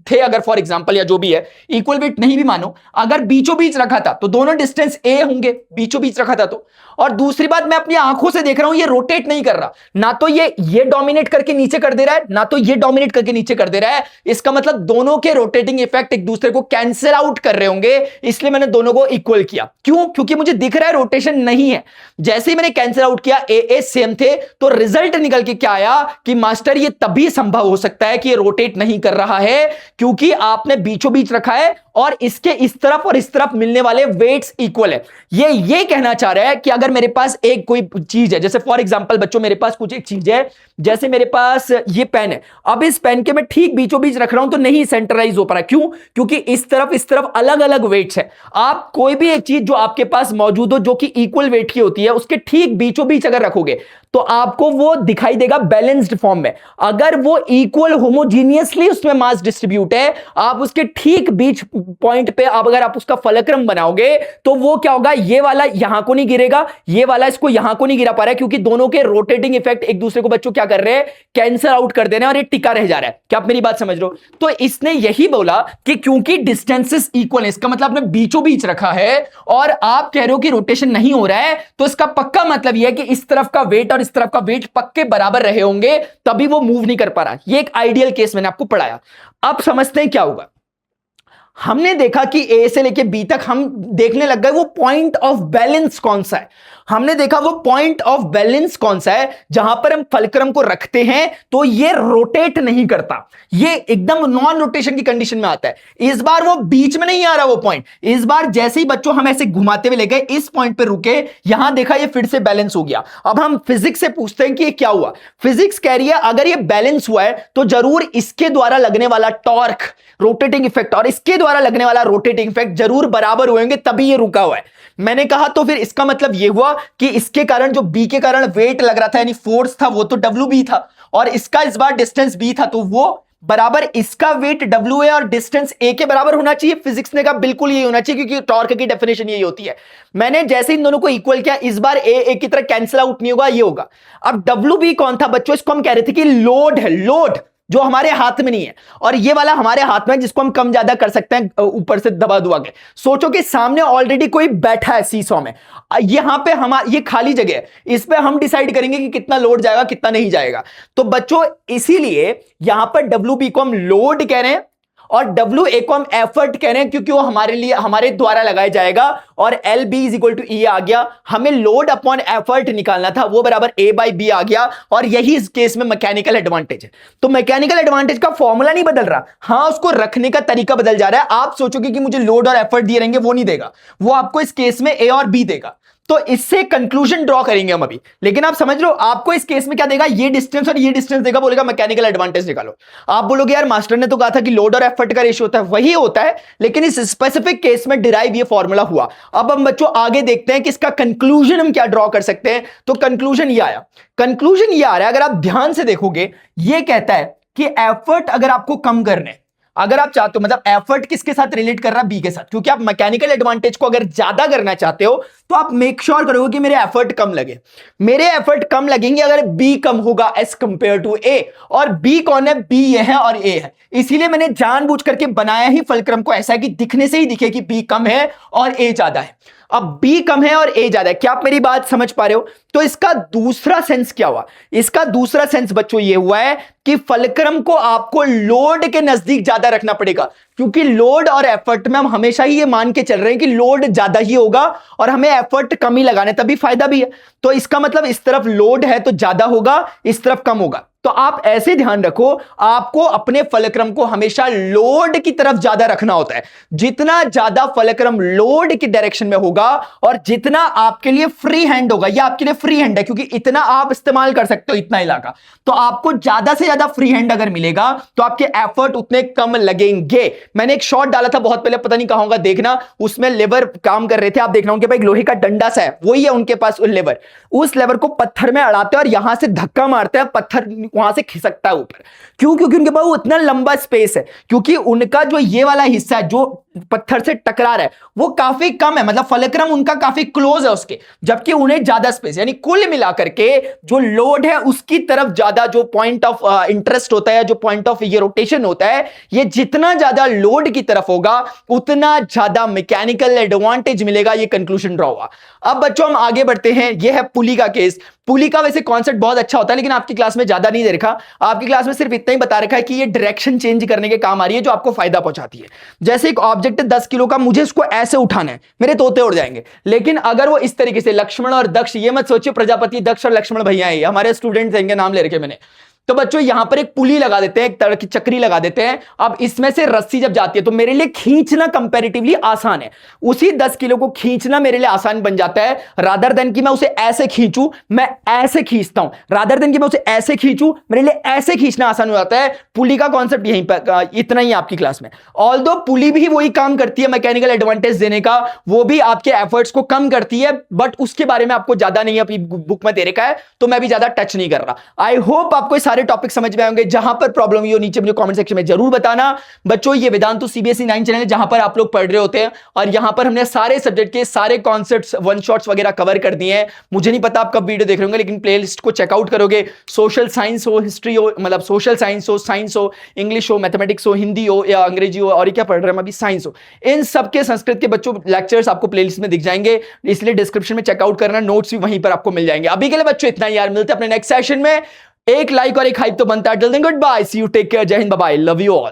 थे अगर फॉर एग्जांपल, या जो भी है, इक्वल वेट नहीं भी मानो, अगर बीचों बीच रखा था तो दोनों डिस्टेंस ए होंगे, बीचों बीच रखा था तो। और दूसरी बात, मैं अपनी आंखों से देख रहा हूं ये रोटेट नहीं कर रहा, ना तो ये डोमिनेट करके नीचे कर दे रहा है, ना तो ये डोमिनेट करके नीचे कर दे रहा है। इसका मतलब दोनों के रोटेटिंग इफेक्ट एक दूसरे को कैंसिल आउट कर रहे होंगे, इसलिए मैंने दोनों को इक्वल किया। क्यों? क्योंकि मुझे दिख रहा है रोटेशन नहीं है। जैसे ही मैंने कैंसिल आउट किया, ए सेम थे, तो रिजल्ट निकल के क्या आया कि मास्टर ये तभी संभव हो सकता है कि ये रोटेट नहीं कर रहा है, क्योंकि आपने बीचों बीच रखा है और इसके इस तरफ और इस तरफ मिलने वाले वेट्स इक्वल है। ये कहना चाह रहा है कि अगर मेरे पास एक कोई चीज है, जैसे फॉर एग्जांपल बच्चों मेरे पास कुछ एक चीज है, जैसे मेरे पास ये पेन है, अब इस पेन के मैं ठीक बीचों बीच रख रहा हूं तो नहीं सेंटराइज हो पा रहा। क्यों? क्योंकि इस तरफ अलग अलग वेट्स है। आप कोई भी एक चीज जो आपके पास मौजूद हो जो कि इक्वल वेट की होती है, उसके ठीक बीचों बीच अगर रखोगे तो आपको वो दिखाई देगा बैलेंस्ड फॉर्म में। अगर वो इक्वल होमोजीनियसली उसमें मास डिस्ट्रीब्यूट है, आप उसके ठीक बीच पॉइंट पे अगर आप उसका फलक्रम बनाओगे तो वो क्या होगा, ये वाला यहां को नहीं गिरेगा, ये वाला इसको यहां को नहीं गिरा पा रहा है, क्योंकि दोनों के रोटेटिंग इफेक्ट एक दूसरे को बच्चों क्या कर रहे हैं, कैंसिल आउट कर देना, और ये टिका रह जा रहा है। क्या आप मेरी बात समझ रहे हो? तो इसने यही बोला कि क्योंकि डिस्टेंसेस इक्वल है, इसका मतलब आपने बीचों बीच रखा है और आप कह रहे हो कि रोटेशन नहीं हो रहा है, तो इसका पक्का मतलब यह है कि इस तरफ का वेट और इस तरफ का वेट पक्के बराबर रहे होंगे, तभी वो मूव नहीं कर पा रहा। ये एक आइडियल केस मैंने आपको पढ़ाया। अब समझते हैं क्या होगा। हमने देखा कि ए से लेके बी तक हम देखने लग गए वो पॉइंट ऑफ बैलेंस कौन सा है। हमने देखा वो पॉइंट ऑफ बैलेंस कौन सा है जहां पर हम फलक्रम को रखते हैं तो ये रोटेट नहीं करता, ये एकदम नॉन रोटेशन की कंडीशन में आता है। इस बार वो बीच में नहीं आ रहा वो पॉइंट, इस बार जैसे ही बच्चों हम ऐसे घुमाते हुए ले गए, इस पॉइंट पे रुके, यहां देखा ये फिर से बैलेंस हो गया। अब हम फिजिक्स से पूछते हैं कि ये क्या हुआ। फिजिक्स कह रही है अगर ये बैलेंस हुआ है तो जरूर इसके द्वारा लगने वाला टॉर्क रोटेटिंग इफेक्ट और इसके द्वारा लगने वाला रोटेटिंग इफेक्ट जरूर बराबर होंगे, तभी ये रुका हुआ है। मैंने कहा तो फिर इसका मतलब ये हुआ कि इसके कारण जो बी के कारण वेट लग रहा था यानी फोर्स था वो तो डब्ल्यू बी था, और इसका इस बार डिस्टेंस बी था तो वो बराबर इसका वेट डब्ल्यू ए और डिस्टेंस ए के बराबर होना चाहिए। फिजिक्स ने कहा बिल्कुल यही होना चाहिए क्योंकि टॉर्क की डेफिनेशन यही होती है। मैंने जैसे इन दोनों को इक्वल किया, इस बार ए की तरह कैंसिल आउट नहीं होगा, ये होगा। अब डब्ल्यू बी कौन था बच्चों, इसको हम कह रहे थे कि लोड है, लोड जो हमारे हाथ में नहीं है, और ये वाला हमारे हाथ में जिसको हम कम ज्यादा कर सकते हैं ऊपर से दबा दुआ के। सोचो कि सामने ऑलरेडी कोई बैठा है सीसॉ में, यहां पे हम ये खाली जगह है, इस पे हम डिसाइड करेंगे कि कितना लोड जाएगा कितना नहीं जाएगा। तो बच्चों इसीलिए यहां पर WB को हम लोड कह रहे हैं और WA को हम एफर्ट कह रहे हैं, क्योंकि वो हमारे लिए हमारे द्वारा लगाया जाएगा। और LB is equal to E आ गया, हमें लोड अपॉन एफर्ट निकालना था, वो बराबर A/B आ गया। और यही इस केस में मैकेनिकल एडवांटेज है। तो मैकेनिकल एडवांटेज का फॉर्मूला नहीं बदल रहा, हाँ उसको रखने का तरीका बदल जा रहा है। आप सोचोगे कि मुझे लोड और एफर्ट दिए रहेंगे, वो नहीं देगा, वो आपको इस केस में A और B देगा। तो इससे कंक्लूजन ड्रॉ करेंगे हम अभी, लेकिन आप समझ लो आपको इस केस में क्या देगा, ये डिस्टेंस और ये डिस्टेंस देगा, बोलेगा मैकेनिकल एडवांटेज निकालो। आप बोलोगे यार मास्टर ने तो कहा था कि लोड और एफर्ट का रेशियो होता है, वही होता है, लेकिन इस स्पेसिफिक केस में डिराइव ये फॉर्मूला हुआ। अब हम बच्चों आगे देखते हैं कि इसका कंक्लूजन हम क्या ड्रॉ कर सकते हैं। तो कंक्लूजन ये आया, कंक्लूजन ये आ रहा है, अगर आप ध्यान से देखोगे ये कहता है कि एफर्ट अगर आपको कम करने, अगर आप चाहते हो, मतलब एफर्ट किसके साथ रिलेट कर रहा है, बी के साथ, क्योंकि आप मैकेनिकल एडवांटेज को अगर ज्यादा करना चाहते हो तो आप मेक श्योर करोगे कि मेरे एफर्ट कम लगे। मेरे एफर्ट कम लगेंगे अगर बी कम होगा एज कंपेयर टू ए, और बी कौन है, बी ये है और ए है। इसीलिए मैंने जानबूझ करके बनाया ही फलक्रम को ऐसा कि दिखने से ही दिखे कि बी कम है और ए ज्यादा है। अब बी कम है और ए ज्यादा है, क्या आप मेरी बात समझ पा रहे हो? तो इसका दूसरा सेंस क्या हुआ, इसका दूसरा सेंस बच्चों ये हुआ है कि फलक्रम को आपको लोड के नजदीक ज्यादा रखना पड़ेगा, क्योंकि लोड और एफर्ट में हम हमेशा ही ये मान के चल रहे हैं कि लोड ज्यादा ही होगा और हमें एफर्ट कम ही लगाने, तभी फायदा भी है। तो इसका मतलब इस तरफ लोड है तो ज्यादा होगा, इस तरफ कम होगा। तो आप ऐसे ध्यान रखो, आपको अपने फलक्रम को हमेशा लोड की तरफ ज्यादा रखना होता है। जितना ज्यादा फलक्रम लोड की डायरेक्शन में होगा और जितना आपके लिए फ्री हैंड होगा, ये आपके लिए फ्री हैंड है क्योंकि इतना आप इस्तेमाल कर सकते हो, इतना इलाका, तो आपको ज्यादा से ज्यादा फ्री हैंड अगर मिलेगा तो आपके एफर्ट उतने कम लगेंगे। मैंने एक शॉट डाला था बहुत पहले, पता नहीं कहां होगा, देखना, उसमें लेबर काम कर रहे थे, आप देखना उनके पास एक लोहे का डंडा सा है, वही है उनके पास लेबर, उस लेबर को पत्थर में अड़ाते हैं और यहां से धक्का मारते हैं, पत्थर वहां से खिसकता है ऊपर। क्यों? क्योंकि उनके पास उतना लंबा स्पेस है, क्योंकि उनका जो ये वाला हिस्सा है जो पत्थर से टकरा रहा है वो काफी कम है, मतलब फलक्रम उनका काफी क्लोज है उसके, जबकि उन्हें ज्यादा स्पेस, यानी कुल मिलाकर के जो लोड है उसकी तरफ ज्यादा जो पॉइंट ऑफ इंटरेस्ट होता है, जो पॉइंट ऑफ ये रोटेशन होता है, ये जितना ज्यादा लोड की तरफ होगा उतना ज्यादा मैकेनिकल एडवांटेज मिलेगा। ये कंक्लूजन ड्रॉ हुआ। अब बच्चों हम आगे बढ़ते हैं, ये है पुली का केस। पुली का वैसे कॉन्सेप्ट बहुत अच्छा होता है, लेकिन आपकी क्लास में ज्यादा नहीं दे रखा, आपकी क्लास में सिर्फ इतना ही बता रखा है कि ये डायरेक्शन चेंज करने के काम आ रही है जो आपको फायदा पहुंचाती है। जैसे एक ऑब्जेक्ट है 10 किलो का, मुझे इसको ऐसे उठाना है, मेरे तोते उड़ जाएंगे, लेकिन अगर वो इस तरीके से, लक्ष्मण और दक्ष, ये मत सोचिए प्रजापति दक्ष और लक्ष्मण भैया है, हमारे स्टूडेंट हैं, नाम ले रखे मैंने। तो बच्चों यहां पर एक पुली लगा देते हैं, एक तरह की चक्री लगा देते हैं। अब इसमें से रस्सी जब जाती है तो मेरे लिए खींचना कंपैरेटिवली आसान है, उसी 10 किलो को खींचना मेरे लिए आसान बन जाता है, रादर देन कि मैं उसे ऐसे खींचूं, मैं ऐसे खींचता हूं, रादर देन कि मैं उसे ऐसे खींचूं, मेरे लिए ऐसे खींचना आसान हो जाता है। पुली का कॉन्सेप्ट यहीं पर इतना ही आपकी क्लास में। ऑल्दो पुली भी वही काम करती है मैकेनिकल एडवांटेज देने का, वो भी आपके एफर्ट्स को कम करती है, बट उसके बारे में आपको ज्यादा नहीं अपनी बुक में दे रखा है, तो मैं भी ज्यादा टच नहीं कर रहा। आई होप आपको सारे टॉपिक समझ में आएंगे। जहां पर प्रॉब्लम हुई हो नीचे मुझे कमेंट सेक्शन में जरूर बताना। बच्चों ये वेदांतु सीबीएसई 9 चैनल है जहां पर आप लोग पढ़ रहे होते हैं, और यहां पर हमने सारे सब्जेक्ट के सारे कॉन्सेप्ट्स, वन शॉट्स वगैरह कवर कर दिए हैं। मुझे नहीं पता आप कब वीडियो देख रहे होंगे, लेकिन प्लेलिस्ट को चेकआउट करोगे, सोशल साइंस हो, हिस्ट्री हो, मतलब सोशल साइंस हो, साइंस हो, इंग्लिश हो, मैथमेटिक्स हो, हिंदी हो या अंग्रेजी हो, और क्या पढ़ रहे हैं अभी, साइंस हो, इन सबके संस्कृत के बच्चों लेक्चर्स आपको प्लेलिस्ट में दिख जाएंगे, इसलिए डिस्क्रिप्शन में चेकआउट करना, नोट्स भी वहीं पर आपको मिल जाएंगे। अभी के लिए बच्चों इतना ही यार, मिलते हैं अपने नेक्स्ट सेशन में। एक लाइक और एक हाइप तो बनता है। Till then good bye, see you, take care, जय Hind, bye bye, love you all.